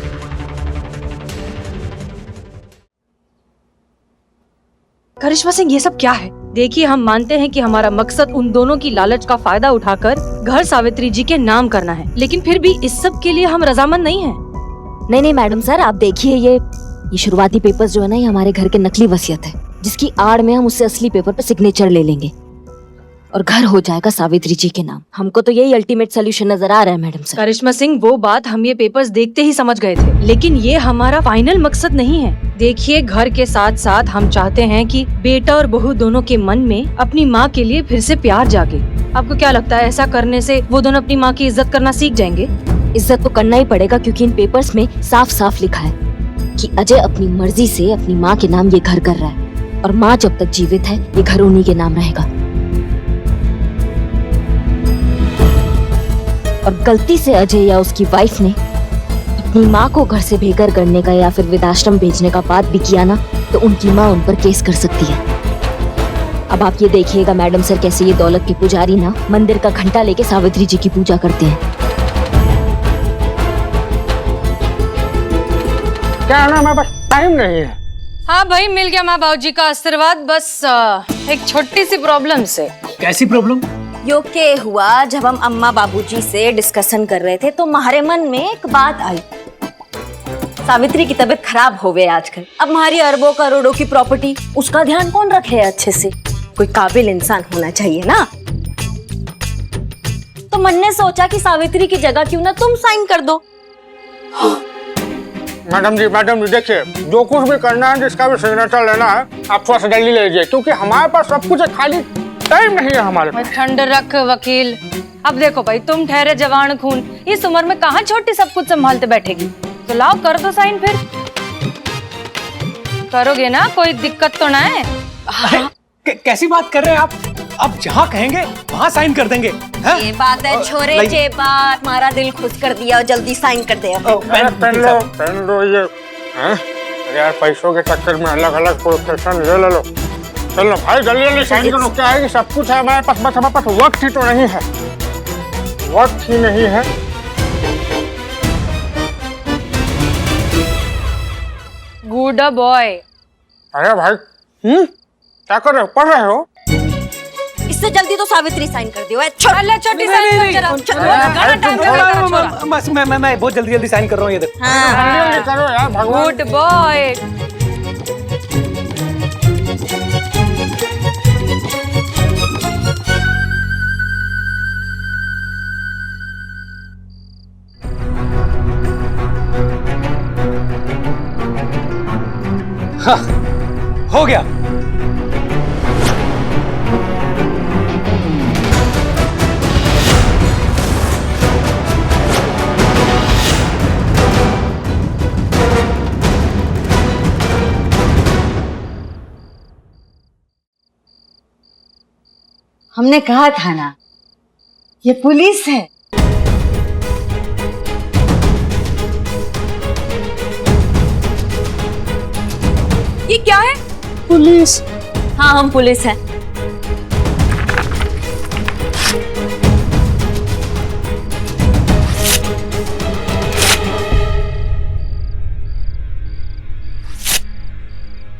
करिश्मा सिंह, ये सब क्या है? देखिए, हम मानते हैं कि हमारा मकसद उन दोनों की लालच का फायदा उठाकर घर सावित्री जी के नाम करना है, लेकिन फिर भी इस सब के लिए हम रजामंद नहीं हैं। नहीं मैडम सर, आप देखिए ये शुरुआती पेपर्स जो है ना, ये हमारे घर के नकली वसीयत है, जिसकी आड़ में हम उससे असली पेपर पे सिग्नेचर ले लेंगे और घर हो जाएगा सावित्री जी के नाम। हमको तो यही अल्टीमेट सोल्यूशन नजर आ रहा है मैडम सर। करिश्मा सिंह, वो बात हम ये पेपर्स देखते ही समझ गए थे, लेकिन ये हमारा फाइनल मकसद नहीं है। देखिए, घर के साथ साथ हम चाहते हैं कि बेटा और बहू दोनों के मन में अपनी माँ के लिए फिर से प्यार जागे। आपको क्या लगता है, ऐसा करने से वो दोनों अपनी माँ की इज्जत करना सीख जाएंगे? इज्जत तो करना ही पड़ेगा, क्योंकि इन पेपर्स में साफ साफ लिखा है कि अजय अपनी मर्जी से अपनी माँ के नाम ये घर कर रहा है और माँ जब तक जीवित है ये घर उन्हीं के नाम रहेगा। और गलती से अजय या उसकी वाइफ ने अपनी माँ को घर से बेघर करने का या फिर वृद्धाश्रम भेजने का बात भी किया ना, तो उनकी माँ उन पर केस कर सकती है। अब आप ये देखिएगा मैडम सर, कैसे ये दौलत के पुजारी ना मंदिर का घंटा लेके सावित्री जी की पूजा करते हैं। क्या ना, हमारे पास टाइम नहीं है। हाँ भाई, मिल गया माँ बाबूजी का आशीर्वाद, बस एक छोटी सी प्रॉब्लम से। कैसी प्रॉब्लम? यो के हुआ, जब हम अम्मा बाबूजी से डिस्कशन कर रहे थे तो हमारे मन में एक बात आई। सावित्री की तबीयत खराब हो गई आजकल, अब हमारी अरबों करोड़ों की प्रॉपर्टी, उसका ध्यान कौन रखे अच्छे से? कोई काबिल इंसान होना चाहिए ना। तो मन ने सोचा कि सावित्री की जगह क्यों ना तुम साइन कर दो। मैडम जी देखिए, जो कुछ भी करना है, जिसका भी सिग्नेचर लेना है, आप थोड़ा सा जल्दी ले लीजिए, क्योंकि हमारे पास सब कुछ है, खाली टाइम नहीं है हमारे पास। ठंड रख वकील। अब देखो भाई, तुम ठहरे जवान खून, इस उम्र में कहाँ छोटी सब कुछ संभालते बैठेगी। तो लाओ कर दो साइन, फिर करोगे ना, कोई दिक्कत तो ना है। कैसी बात कर रहे हैं आप जहाँ कहेंगे वहाँ साइन कर देंगे। ये बात है छोरे, ये बात हमारा दिल खुश कर दिया, जल्दी साइन कर दे। पेन लो ये। अरे यार, पैसों के चक्कर में अलग अलग प्रोफेशन ले लो। चलो भाई, जल्दी साइन करो। क्या है कि सब कुछ है हमारे पास, बस हमारे पास वक्त ही तो नहीं है, वक्त ही नहीं है। Good boy. अरे भाई, क्या कर रहे हो? पढ़ रहे हो? इससे जल्दी तो सावित्री साइन कर दियो। छोटी साइन बस मैं बहुत जल्दी साइन कर रहा हूँ, ये देखो। जल्दी करो यार, भगवान। Good boy. हाँ, हो गया। हमने कहा था ना, ये पुलिस है। ये क्या है? पुलिस? हाँ, हम पुलिस हैं।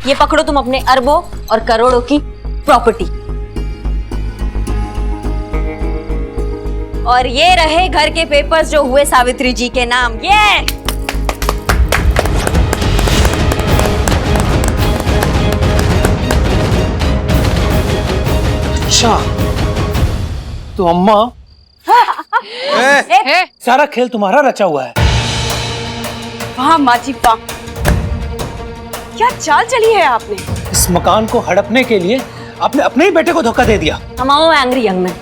ये पकड़ो तुम अपने अरबों और करोड़ों की प्रॉपर्टी, और ये रहे घर के पेपर्स जो हुए सावित्री जी के नाम। ये अच्छा, तो अम्मा सारा खेल तुम्हारा रचा हुआ है। वाह माजी वाह, क्या चाल चली है आपने। इस मकान को हड़पने के लिए आपने अपने ही बेटे को धोखा दे दिया। हम एंग्री यंग मैन।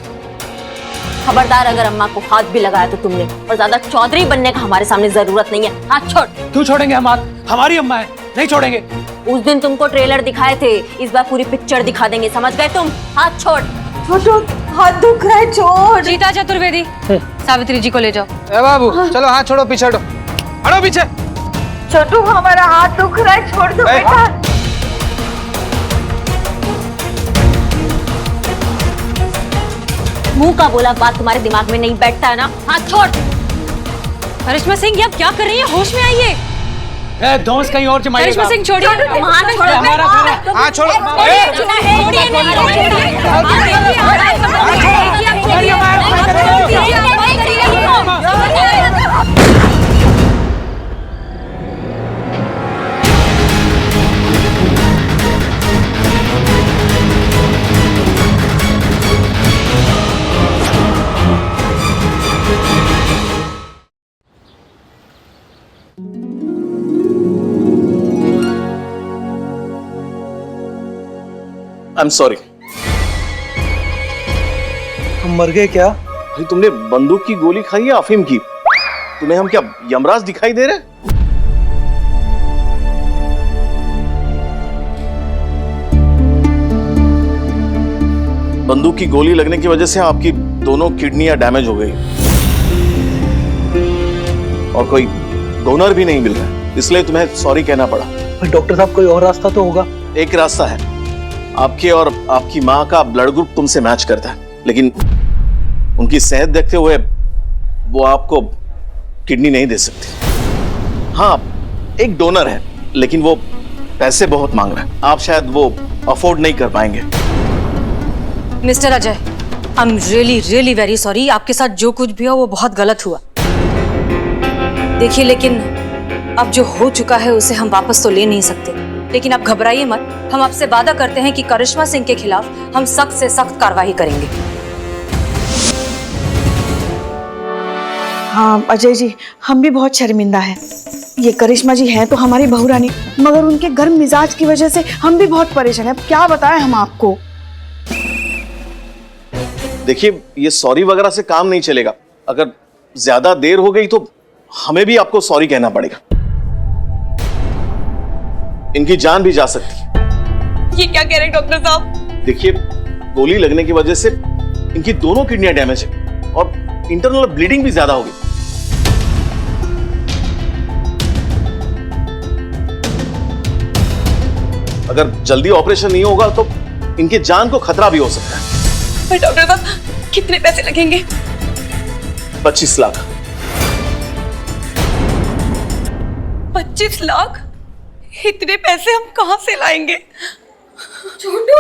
खबरदार, अगर अम्मा को हाथ भी लगाया तो तुमने, और ज्यादा चौधरी बनने का हमारे सामने जरूरत नहीं है। हाथ छोड़। क्यों छोड़ेंगे हम हाथ? हमारी अम्मा है, नहीं छोड़ेंगे। उस दिन तुमको ट्रेलर दिखाए थे, इस बार पूरी पिक्चर दिखा देंगे, समझ गए तुम? हाथ छोड़। छोड़। हाथ दुख रहा है, छोड़। चीता चतुर्वेदी, सावित्री जी को ले जाओ। ए बाबू चलो हाथ छोड़ो, पीछे हटो, हटो पीछे। छोटू हमारा हाथ दुख रहा है, छोड़ दो बेटा। मुंह का बोला बात तुम्हारे दिमाग में नहीं बैठता है ना? हाथ छोड़। करिश्मा सिंह, ये आप क्या कर रही हैं? होश में आइए। दोस्त कहीं और जमाइएगा। करिश्मा सिंह छोड़िए। हाथ छोड़ो। हमारा घर है। हाथ छोड़ो। I am sorry. हम मर गए क्या? भाई तुमने बंदूक की गोली खाई है अफीम की? तुम्हें हम क्या यमराज दिखाई दे रहे? बंदूक की गोली लगने की वजह से आपकी दोनों किडनियां डैमेज हो गई और कोई डोनर भी नहीं मिल रहा, इसलिए तुम्हें सॉरी कहना पड़ा। डॉक्टर साहब, कोई और रास्ता तो होगा? एक रास्ता है, आपके और आपकी माँ का ब्लड ग्रुप तुमसे मैच करता है, लेकिन उनकी सेहत देखते हुए वो आपको किडनी नहीं दे सकती। हाँ, एक डोनर है, लेकिन वो पैसे बहुत मांग रहा है, आप शायद वो अफोर्ड नहीं कर पाएंगे। Mister Ajay, I am really really very sorry. आपके साथ जो कुछ भी हो वो बहुत गलत हुआ। देखिए, लेकिन अब जो हो चुका है उसे हम वापस तो ले नहीं सकते, लेकिन आप घबराइए मत। हम आपसे वादा करते हैं कि करिश्मा सिंह के खिलाफ हम सख्त से सख्त कार्रवाई करेंगे। हाँ अजय जी, हम भी बहुत शर्मिंदा हैं। ये करिश्मा जी हैं तो हमारी बहू रानी, मगर उनके गर्म मिजाज की वजह से हम भी बहुत परेशान हैं। अब क्या बताएं हम आपको। देखिए, ये सॉरी वगैरह से काम नहीं चलेगा। अगर ज्यादा देर हो गई तो हमें भी आपको सॉरी कहना पड़ेगा। इनकी जान भी जा सकती है। ये क्या कह रहे हैं डॉक्टर साहब? देखिए, गोली लगने की वजह से इनकी दोनों किडनियां डैमेज है और इंटरनल ब्लीडिंग भी ज्यादा हो गई। अगर जल्दी ऑपरेशन नहीं होगा तो इनके जान को खतरा भी हो सकता है। पर डॉक्टर साहब, कितने पैसे लगेंगे? 25 लाख। 25 लाख? इतने पैसे हम कहां से लाएंगे? छोटू,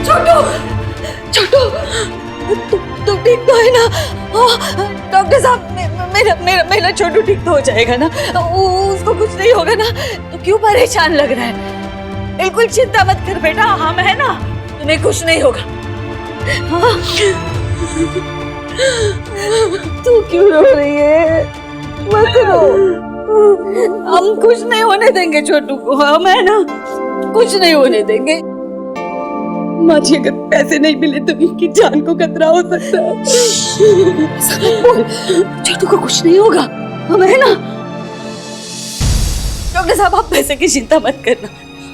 छोटू, छोटू, तुम ठीक तो है ना? डॉक्टर साहब, मेरा छोटू ठीक तो हो जाएगा ना? उसको कुछ नहीं होगा ना? तो क्यों परेशान लग रहा है? बिल्कुल चिंता मत कर बेटा, हम है ना, तुम्हें कुछ नहीं होगा। तू क्यों रो रही है? मत रो, हम कुछ नहीं होने देंगे छोटू को, हम है ना, कुछ नहीं होने देंगे। माँ जी, अगर पैसे नहीं मिले तो इनकी जान को खतरा हो सकता है। बोल, छोटू को कुछ नहीं होगा, हम है ना। डॉक्टर साहब, आप पैसे की चिंता मत करना,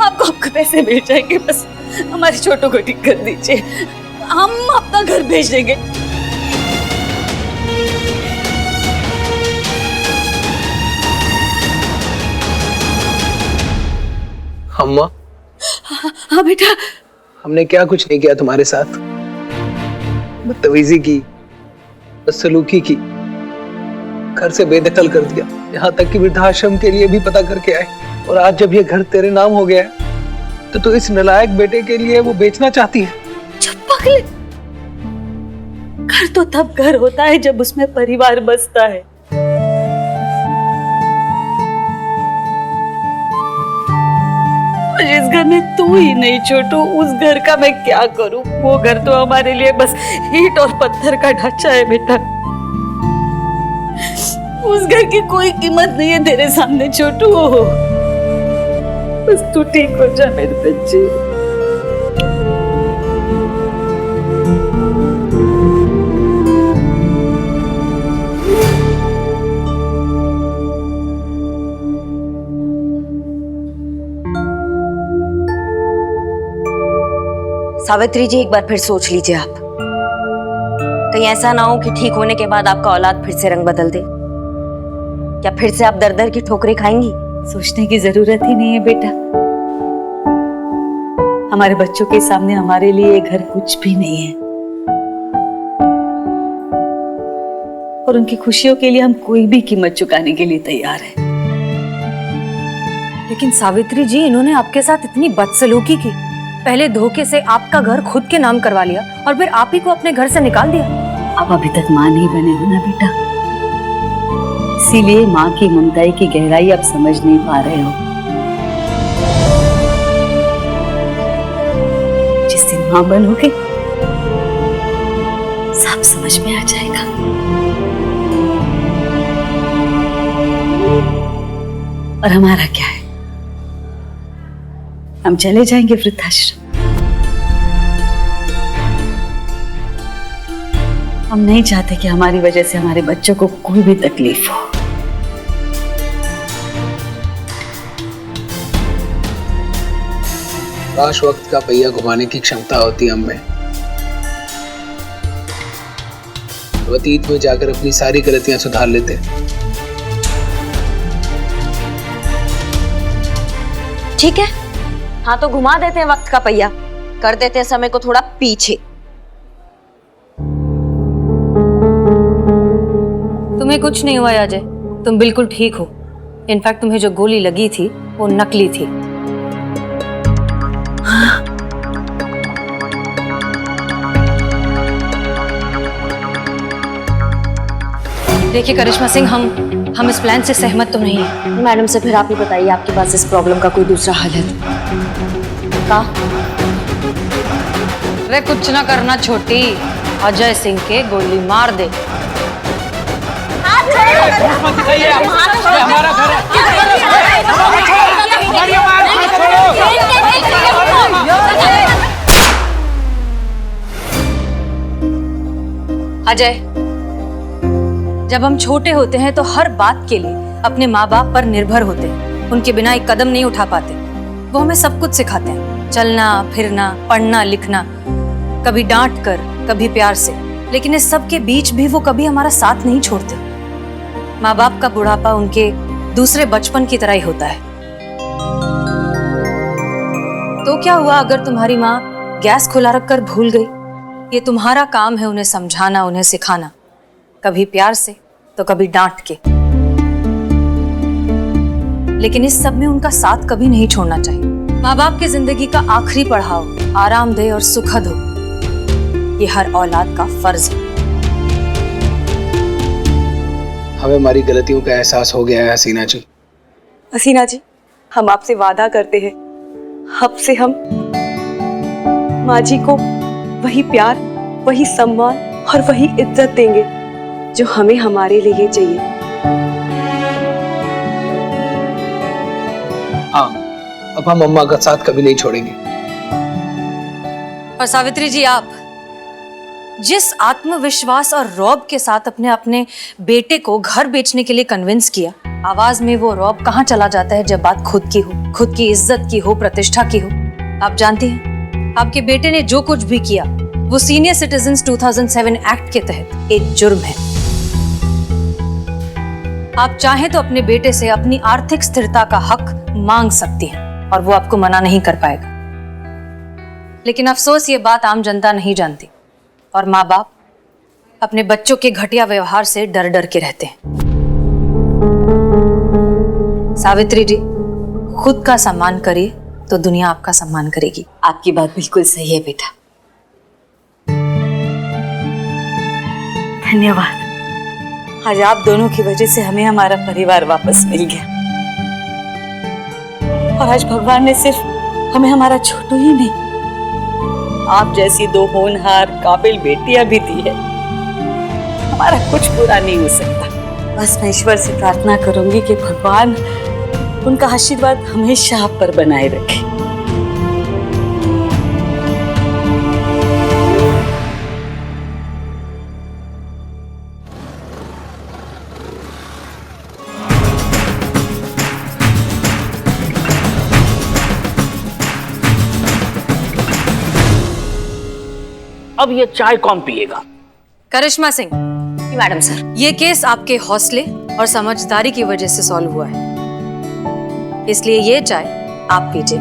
आपको पैसे मिल जाएंगे, बस हमारे छोटू को ठीक कर दीजिए, हम अपना घर भेज देंगे। अम्मा। हाँ बेटा। हमने क्या कुछ नहीं किया तुम्हारे साथ, बदतमीजी की, बदसलूकी की, घर से बेदखल कर दिया, यहाँ तक कि वृद्धाश्रम के लिए भी पता करके आए। और आज जब ये घर तेरे नाम हो गया है तो तू इस नालायक बेटे के लिए वो बेचना चाहती है। चुप पागल, घर तो तब घर होता है जब उसमें परिवार बसता है। जिस घर में तू ही नहीं छोटू, उस घर का मैं क्या करूं? वो घर तो हमारे लिए बस ईंट और पत्थर का ढांचा है बेटा। उस घर की कोई कीमत नहीं है तेरे सामने छोटू। बस तू ठीक हो जा मेरे बच्चे। सावित्री जी, एक बार फिर सोच लीजिए आप। कहीं ऐसा ना हो कि ठीक होने के बाद आपका औलाद फिर से रंग बदल दे। क्या फिर से आप दर दर की ठोकरें खाएंगी? सोचने की जरूरत ही नहीं है बेटा। हमारे बच्चों के सामने हमारे लिए ये घर कुछ भी नहीं है, और उनकी खुशियों के लिए हम कोई भी कीमत चुकाने के लिए तैयार हैं। लेकिन सावित्री जी, इन्होंने आपके साथ इतनी बदसलूकी की। पहले धोखे से आपका घर खुद के नाम करवा लिया और फिर आप ही को अपने घर से निकाल दिया। आप अभी तक माँ नहीं बने हो ना बेटा, इसीलिए माँ की ममताई की गहराई आप समझ नहीं पा रहे हो। जिस दिन माँ बनोगे सब समझ में आ जाएगा। और हमारा क्या है, हम चले जाएंगे वृद्धाश्रम। हम नहीं चाहते कि हमारी वजह से हमारे बच्चों को कोई भी तकलीफ हो। काश वक्त का पहिया घुमाने की क्षमता होती हम में, तो अतीत में जाकर अपनी सारी गलतियां सुधार लेते। ठीक है, हाँ तो घुमा देते हैं वक्त का पहिया, कर देते हैं समय को थोड़ा पीछे। तुम्हें कुछ नहीं हुआ अजय, तुम बिल्कुल ठीक हो। इनफैक्ट तुम्हें जो गोली लगी थी वो नकली थी। देखिए करिश्मा सिंह, हम इस प्लान से सहमत तो नहीं है। मैडम से फिर आप ही बताइए, आपके पास इस प्रॉब्लम का कोई दूसरा हल है तो? अरे कुछ ना करना छोटी, अजय सिंह के गोली मार दे। हमारा घर अजय, जब हम छोटे होते हैं तो हर बात के लिए अपने माँ बाप पर निर्भर होते हैं। उनके बिना एक कदम नहीं उठा पाते। वो हमें सब कुछ सिखाते हैं, चलना फिरना, पढ़ना लिखना, कभी डांट कर, कभी प्यार से। लेकिन इस सब के बीच भी वो कभी हमारा साथ नहीं छोड़ते। माँ बाप का बुढ़ापा उनके दूसरे बचपन की तरह ही होता है। तो क्या हुआ अगर तुम्हारी माँ गैस खुला रखकर भूल गई? ये तुम्हारा काम है उन्हें समझाना, उन्हें सिखाना, कभी प्यार से तो कभी डांट के। लेकिन इस सब में उनका साथ कभी नहीं छोड़ना चाहिए। माँ बाप की जिंदगी का आखिरी पड़ाव आरामदेह और सुखद हो, ये हर औलाद का फर्ज है। हमें हमारी गलतियों का एहसास हो गया है हसीना जी। हसीना जी, हम आपसे वादा करते हैं, अब से हम माँ जी को वही प्यार, वही सम्मान और वही इज्जत देंगे जो हमें हमारे लिए चाहिए। हाँ, अब हम अम्मा का साथ कभी नहीं छोड़ेंगे। और सावित्री जी, आप जिस आत्मविश्वास और रौब के साथ अपने बेटे को घर बेचने के लिए कन्विंस किया, आवाज में वो रौब कहाँ चला जाता है जब बात खुद की हो, खुद की इज्जत की हो, प्रतिष्ठा की हो। आप जानती हैं, आपके बेटे ने जो कुछ भी किया वो सीनियर सिटीजन्स 2007 एक्ट के तहत एक जुर्म है। आप चाहें तो अपने बेटे से अपनी आर्थिक स्थिरता का हक मांग सकती हैं और वो आपको मना नहीं कर पाएगा। लेकिन अफसोस ये बात आम जनता नहीं जानती और माँ बाप अपने बच्चों के घटिया व्यवहार से डर डर के रहते हैं। सावित्री जी, खुद का सम्मान करिए तो दुनिया आपका सम्मान करेगी। आपकी बात बिल्कुल सही है बेटा। धन्यवाद, आज आप दोनों की वजह से हमें हमारा परिवार वापस मिल गया। और आज भगवान ने सिर्फ हमें हमारा छोटू ही नहीं, आप जैसी दो होनहार काबिल बेटियां भी दी है। हमारा कुछ बुरा नहीं हो सकता। बस मैं ईश्वर से प्रार्थना करूंगी कि भगवान उनका आशीर्वाद हमेशा आप पर बनाए रखे। अब ये चाय कौन पिएगा? करिश्मा सिंह, मैडम सर, ये केस आपके हौसले और समझदारी की वजह से सॉल्व हुआ है, इसलिए ये चाय आप पीजिए।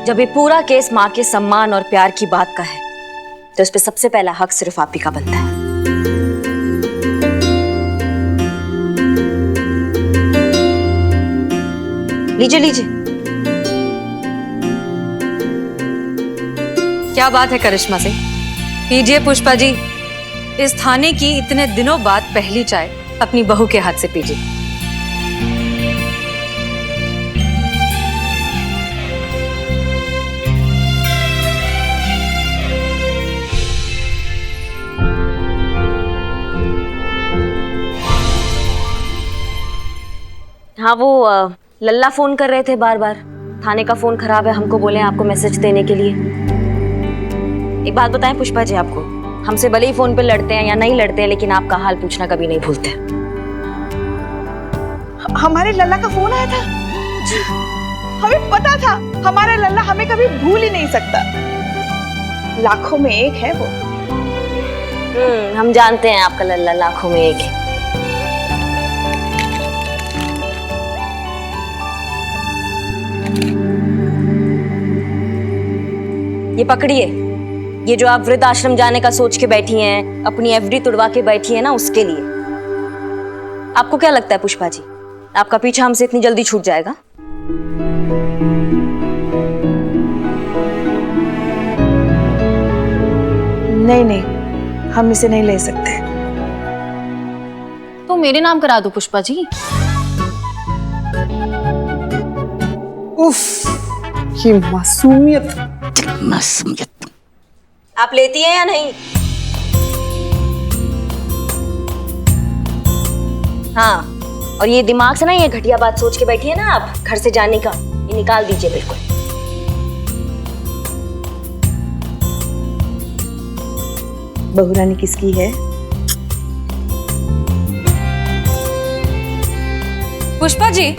जब ये पूरा केस माँ के सम्मान और प्यार की बात का है तो इस पे सबसे पहला हक सिर्फ आप ही का बनता है। लीजिए लीजिए। क्या बात है करिश्मा सिंह, पीजिए पुष्पा जी, इस थाने की इतने दिनों बाद पहली चाय अपनी बहू के हाथ से पीजिए। हाँ वो लल्ला फोन कर रहे थे बार बार, थाने का फोन खराब है, हमको बोले आपको मैसेज देने के लिए। एक बात बताएं पुष्पा जी, आपको हमसे भले ही फोन पे लड़ते हैं या नहीं लड़ते हैं, लेकिन आपका हाल पूछना कभी नहीं भूलते। हमारे लल्ला का फोन आया था, हमें पता था हमारा लल्ला हमें कभी भूल ही नहीं सकता, लाखों में एक है वो। हम जानते हैं आपका लल्ला लाखों में एक है। ये पकड़िए, ये जो आप वृद्ध आश्रम जाने का सोच के बैठी हैं, अपनी एफडी तुड़वा के बैठी हैं ना, उसके लिए। आपको क्या लगता है पुष्पा जी, आपका पीछा हमसे इतनी जल्दी छूट जाएगा? नहीं नहीं, हम इसे नहीं ले सकते। तो मेरे नाम करा दो पुष्पा जी। उफ, ये मासूमियत। मासूमियत। आप लेती हैं या नहीं? हाँ, और ये दिमाग से ना ये घटिया बात सोच के बैठी है ना आप घर से जाने का, ये निकाल दीजिए बिल्कुल। बहुरानी किसकी है? पुष्पा जी,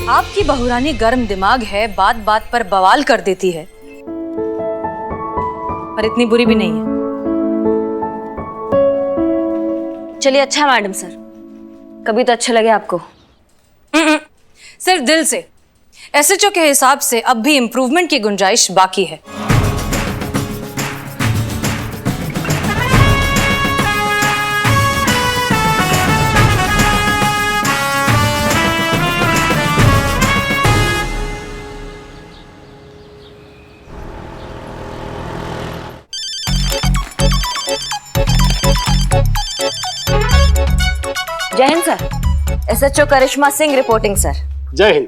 आपकी बहुरानी गर्म दिमाग है, बात बात पर बवाल कर देती है, पर इतनी बुरी भी नहीं है। चलिए अच्छा मैडम सर, कभी तो अच्छा लगे आपको। सिर्फ दिल से। एसएचओ के हिसाब से अब भी इंप्रूवमेंट की गुंजाइश बाकी है। जय हिंद सर, एसएचओ करिश्मा सिंह रिपोर्टिंग सर। जय हिंद।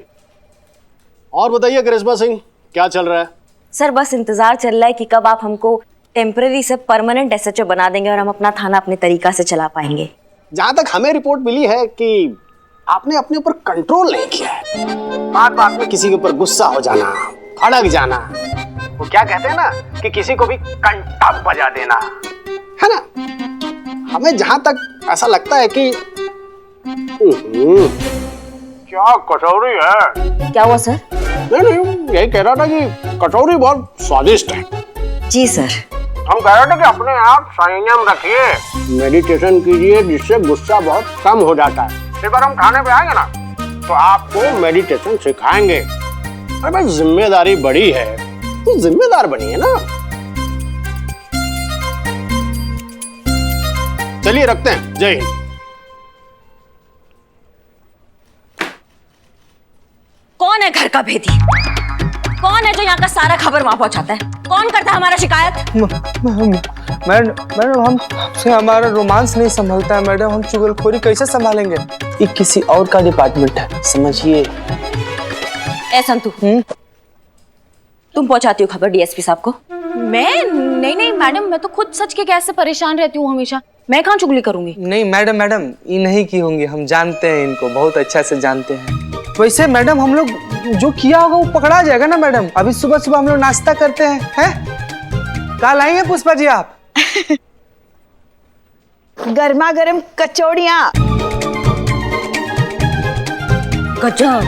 और बताइए करिश्मा सिंह, क्या चल रहा है? सर बस इंतजार चल रहा है कि कब आप हमको टेम्पररी से परमानेंट एसएचओ बना देंगे और हम अपना थाना अपने तरीका से चला पाएंगे। जहां तक हमें रिपोर्ट मिली है कि आपने अपने ऊपर कंट्रोल नहीं किया है, बात बात में किसी के ऊपर गुस्सा हो जाना, भड़क जाना, वो क्या कहते हैं ना कि किसी को भी कंटा बजा देना, है ना? हमें जहां तक ऐसा लगता है कि क्या कचौरी है। क्या हुआ सर? नहीं, यही कह रहा था कि कचौरी बहुत स्वादिष्ट है। जी सर। हम कह रहे थे कि अपने आप संयम रखिए, मेडिटेशन कीजिए, जिससे गुस्सा बहुत कम हो जाता है। एक बार हम खाने पे आएंगे ना तो आपको मेडिटेशन सिखाएंगे। अरे भाई जिम्मेदारी बड़ी है तो जिम्मेदार बनिए ना। चलिए रखते हैं। जय हिंद। कौन है घर का भेदी? कौन है जो यहाँ का सारा खबर वहां पहुंचाता है? कौन करता है हमारा शिकायत? मैडम हमसे हमारा रोमांस नहीं संभलता है मैडम, हम चुगलखोरी कैसे संभालेंगे? ये किसी और का डिपार्टमेंट है, समझिए। ए संतू, तुम पहुंचाती हो खबर डीएसपी साहब को? मैं नहीं मैडम, मैं तो खुद सच के गैस से परेशान रहती हूँ हमेशा। मैं कहाँ चुगली करूंगी? नहीं मैडम, ये नहीं की होंगी, हम जानते हैं इनको, बहुत अच्छा से जानते हैं। वैसे मैडम हम लोग जो किया होगा वो पकड़ा जाएगा ना मैडम? अभी सुबह सुबह हम लोग नाश्ता करते हैं, क्या लाई हैं पुष्पा जी आप? गर्मा गर्म कचौड़ियाँ। गजब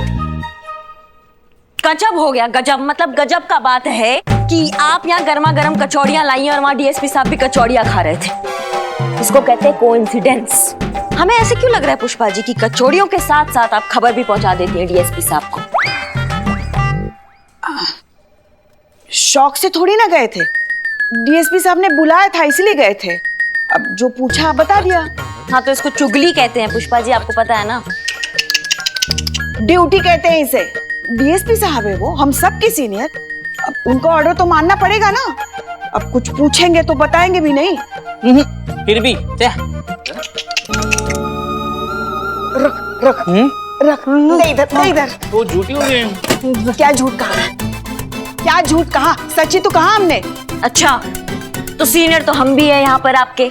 गजब हो गया, गजब मतलब गजब का बात है कि आप यहाँ गर्मा गर्म कचौड़ियाँ लाई हैं और वहाँ डीएसपी साहब भी कचौड़ियाँ खा रहे थे। इसको कहते हैं कोइंसिडेंस। हमें ऐसे क्यों लग रहा है पुष्पा जी कि कचौड़ियों के साथ साथ आप खबर भी पहुंचा देती हैं डीएसपी साहब को? शौक से थोड़ी ना गए थे, डीएसपी साहब ने बुलाया था इसलिए गए थे। अब जो पूछा बता दिया। हाँ तो इसको चुगली कहते हैं पुष्पा जी, आपको पता है ना। ड्यूटी कहते हैं इसे। डीएसपी साहब है वो, हम सब के सीनियर। अब उनको ऑर्डर तो मानना पड़ेगा ना। अब कुछ पूछेंगे तो बताएंगे भी नहीं। फिर भी रख ले इधर। वो झूठी हो गई। क्या झूठ कहा? क्या झूठ कहा? सच्ची तो कहा हमने। अच्छा तो सीनियर तो हम भी है यहाँ पर आपके,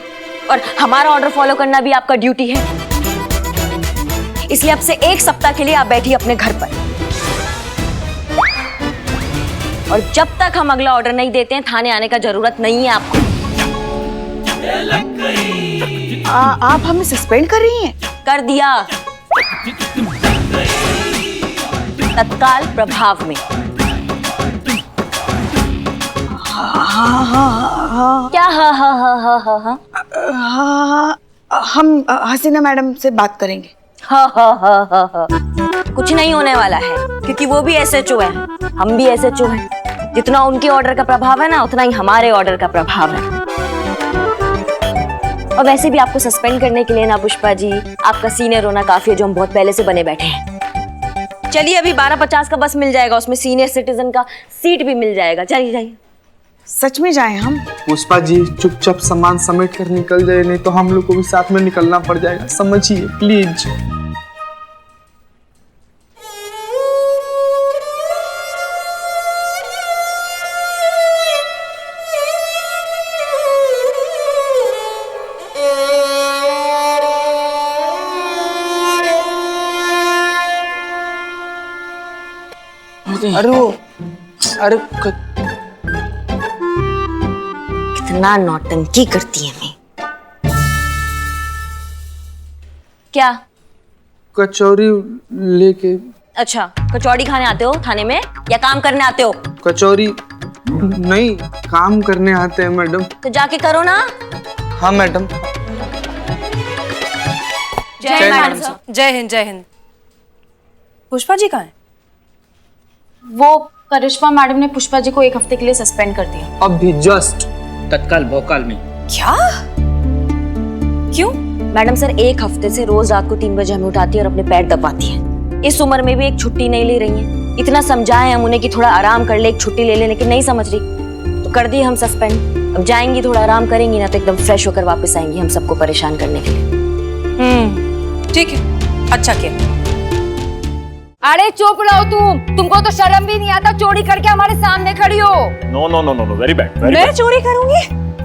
और हमारा ऑर्डर फॉलो करना भी आपका ड्यूटी है। इसलिए अब से 1 सप्ताह के लिए आप बैठिए अपने घर पर, और जब तक हम अगला ऑर्डर नहीं देते हैं थाने आने का जरूरत नहीं है आपको। आप हमें सस्पेंड कर रही हैं? कर दिया, तत्काल प्रभाव में। क्या हाँ? हम हसीना मैडम से बात करेंगे। हाँ। कुछ नहीं होने वाला है क्योंकि वो भी एसएचओ है, हम भी एसएचओ हैं। जितना उनके ऑर्डर का प्रभाव है ना, उतना ही हमारे ऑर्डर का प्रभाव है। और वैसे भी आपको सस्पेंड करने के लिए ना पुष्पा जी, आपका सीनियर होना काफी है जो हम बहुत पहले से बने बैठे हैं। चलिए अभी 12:50 का बस मिल जाएगा, उसमें सीनियर सिटीजन का सीट भी मिल जाएगा। जाइए। सच में जाएं हम? पुष्पा जी चुपचाप सामान समेट कर निकल जाए, नहीं तो हम लोग को भी साथ में निकलना पड़ जाएगा, समझिए प्लीज। अरे कितना नौटंकी करती है मैं। क्या? कचौरी लेके। अच्छा कचौड़ी खाने आते हो थाने में या काम करने आते हो? कचौरी नहीं, काम करने आते हैं मैडम। तो जाके करो ना। हाँ मैडम। जय मैडम। जय हिंद। पुष्पा जी कहाँ हैं? वो करिश्मा मैडम ने पुष्पा जी को 1 हफ्ते के लिए सस्पेंड कर दिया। अभी जस्ट तत्काल भोकाल में। क्या? क्यों? मैडम सर 1 हफ्ते से रोज रात को 3 बजे हमें उठाती है और अपने पैर दबाती है। इस उम्र में भी एक छुट्टी नहीं ले रही है। इतना समझाए हम उन्हें कि थोड़ा आराम कर ले, एक छुट्टी ले ले, लेकिन नहीं समझ रही। तो कर दी हम सस्पेंड। अब जाएंगी, थोड़ा आराम करेंगी ना तो एकदम फ्रेश होकर वापस आएंगी हम सबको परेशान करने के लिए। ठीक है, अच्छा किया। अरे चुप रहो तुमको तो शर्म भी नहीं आता, चोरी करके हमारे सामने खड़ी हो। Know very bad. मैं चोरी करूंगी?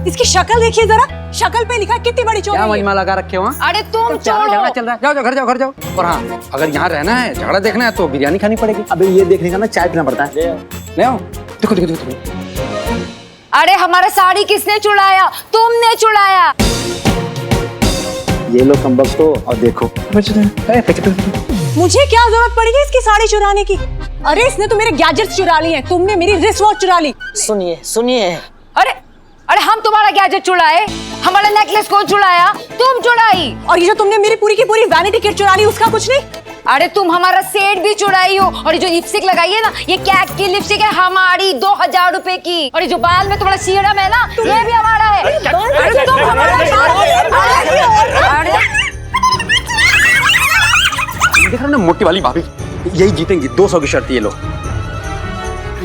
इसकी शक्ल देखिए जरा, शक्ल पे लिखा कितनी बड़ी चोरी है। मजमा लगा रखे हो? अरे तुम झगड़ा चल रहा है, जाओ घर जाओ। और हाँ, अगर यहाँ रहना है, झगड़ा देखना है तो बिरयानी खानी पड़ेगी। अबे ये देखने का ना चाय पीना पड़ता है। ले आओ, देखो। अरे हमारा साड़ी किसने चुराया? तुमने चुराया। ये लो कमबख्त हो और देखो। मुझे क्या जरूरत पड़ेगी इसकी साड़ी चुराने की? अरे इसने तो मेरे गैजेट्स चुरा लिए हैं, तुमने मेरी रिस्ट वॉच चुरा ली। सुनिए। अरे हम तुम्हारा गैजेट चुराए? हमारा नेकलेस कौन चुराया? तुम चुराई। और ये जो तुमने मेरी पूरी की पूरी वैनिटी किट चुरा ली, उसका कुछ नहीं? अरे तुम हमारा सेट भी चुराई हो। और ये जो लिपस्टिक लगाई है ना, ये कैट की लिपस्टिक है हमारी, 2000 रुपए की। और ये जो बाल में तुम्हारा सीरम है ना, ये भी हमारा है। देख रहे हो ना मोटी वाली भाभी, यही जीतेंगी। 200 की शर्त ये लो।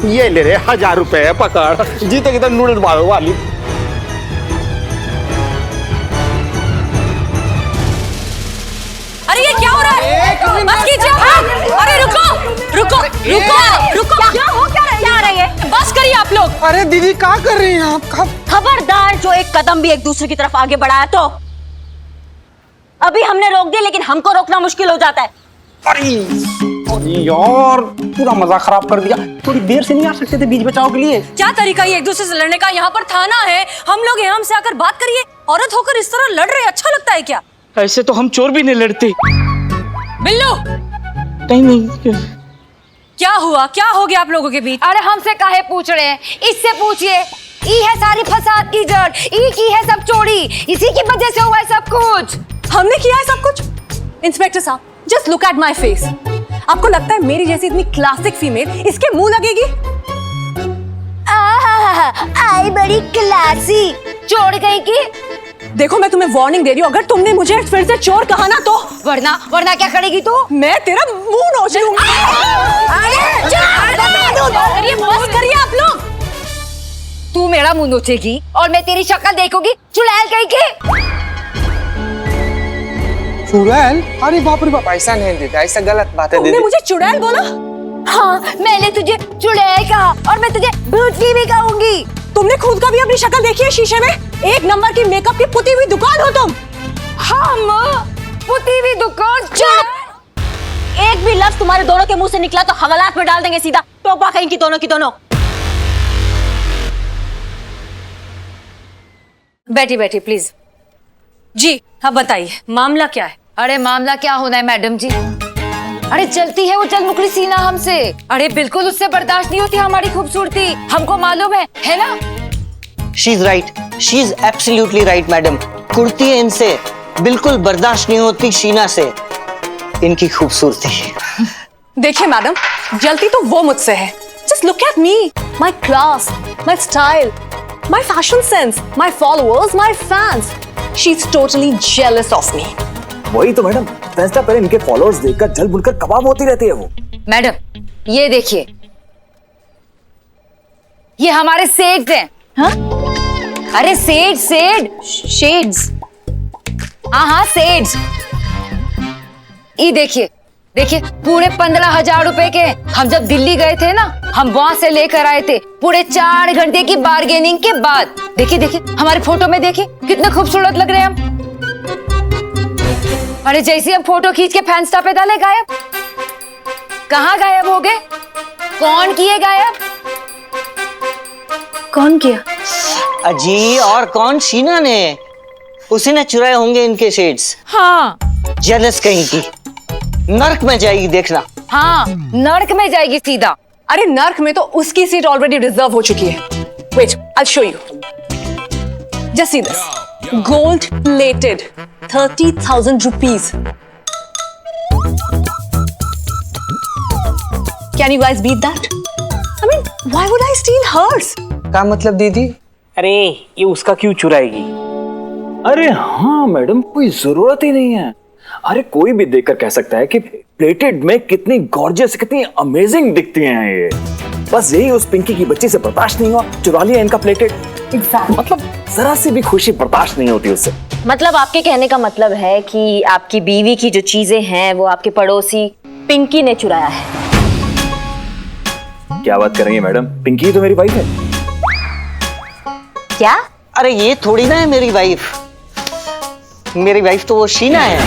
ये ले रहे 1000 रुपए पकड़, जीतेगी तो नूडल वाली। अरे ये क्या हो रहा है? बस कीजिए। अरे रुको। क्या रही है? बस करिए आप लोग। अरे दीदी क्या कर रही हैं आप? खबरदार जो एक कदम भी एक दूसरे की तरफ आगे बढ़ाया तो अभी हमने रोक दिया, लेकिन हमको रोकना मुश्किल हो जाता है। अरे यार पूरा मजा खराब कर दिया। थोड़ी देर से नहीं आ सकते थे बीच बचाव के लिए? क्या तरीका है एक दूसरे से लड़ने का? यहाँ पर थाना है, हम लोग यहाँ से आकर बात करिए। औरत होकर इस तरह लड़ रहे, अच्छा लगता है क्या? ऐसे तो हम चोर भी नहीं लड़ते। बिल्लू, नहीं क्या हुआ? क्या हो गया आप लोगों के बीच? अरे हमसे काहे पूछ रहे हैं? इससे पूछिए। ई है सारी फसाद की जड़, ई की है सब चोरी, इसी की वजह से हुआ है सब कुछ। हमने किया है सब कुछ? इंस्पेक्टर साहब, just look at my face. आपको लगता है मेरी जैसी इतनी क्लासिक फीमेल इसके मुंह लगेगी? आई बड़ी क्लासी चोर कहीं की। देखो, मैं तुम्हें वार्निंग दे रही हूँ, अगर तुमने मुझे फिर से चोर कहा ना तो वरना क्या करेगी तू? मैं तेरा मुंह नोच लूंगी। अरे बस करिए आप लोग। तू मेरा मुंह नोचेगी और मैं तेरी शक्ल देखूंगी? चुड़ैल कहीं की। चुड़ैल? अरे बाप रे बाप, ऐसा नहीं देता, ऐसा गलत बात है। तुमने मुझे चुड़ैल बोला? हाँ, मैंने तुझे चुड़ैल कहा और मैं तुझे भूतनी भी कहूंगी। तुमने खुद का भी अपनी शक्ल देखी है शीशे में? एक नंबर की मेकअप की पुती हुई दुकान हो तुम। हम पुती हुई दुकान? चुप! एक भी लफ्ज तुम्हारे दोनों के मुंह से निकला तो हवालात में डाल देंगे सीधा। टोपा कहीं की दोनों की दोनों। बैठी बैठी प्लीज। जी हाँ, बताइए मामला क्या है? अरे मामला क्या होना है मैडम जी? अरे चलती है वो चल मुकरी सीना हमसे। अरे बिल्कुल उससे बर्दाश्त नहीं होती हमारी खूबसूरती, हमको मालूम है ना? She is right, she is absolutely right madam. Kurti है इनसे, बिल्कुल बर्दाश्त नहीं होती शीना से इनकी खूबसूरती। देखिए मैडम, जलती तो वो मुझसे है। Just look at me, my class, my style, my fashion sense, my followers, my fans. She is totally jealous of me. वही तो मैडम, फैसला पहले इनके फॉलोअर्स देखकर जल बुनकर कबाब होती रहती है वो। मैडम ये देखिए, ये हमारे शेड्स हैं। हाँ? अरे शेड्स। हाँ शेड्स। ये देखिए पूरे 15,000 रुपए के। हम जब दिल्ली गए थे ना, हम वहां से लेकर आए थे पूरे 4 घंटे की बार्गेनिंग के बाद। देखिए हमारे फोटो में देखिए कितने खूबसूरत लग रहे हैं हम। अरे जैसे हम फोटो खींच के फैंस्टा पे डाले, गायब। कहाँ गायब हो गए? कौन किए गायब? कौन किया? अजी और कौन? शीना ने। उसी ने चुराए होंगे इनके शेड्स। हाँ, जेलस कहीं की, नर्क में जाएगी देखना। हाँ, नर्क में जाएगी सीधा। अरे नर्क में तो उसकी सीट ऑलरेडी रिजर्व हो चुकी है। Wait, I show you. Just see this, gold plated, 30,000 rupees. Can you guys beat that? I mean, why would I steal hers? क्या मतलब दीदी? अरे ये उसका क्यों चुराएगी? अरे हाँ मैडम, कोई जरूरत ही नहीं है। अरे कोई भी देखकर कह सकता है कि प्लेटेड में कितनी गॉर्जियस, कितनी अमेजिंग दिखती हैं ये। बस यही उस पिंकी की बच्ची से बर्दाश्त नहीं हुआ, चुरा लिया इनका प्लेटेड। मतलब जरा सी भी खुशी बर्दाश्त नहीं होती उससे। मतलब आपके कहने का मतलब है कि आपकी बीवी की जो चीजें हैं वो आपके पड़ोसी पिंकी ने चुराया है। क्या बात कर रही है मैडम? पिंकी तो मेरी वाइफ है। क्या? अरे ये थोड़ी ना है मेरी वाइफ। मेरी वाइफ तो वो शीना है।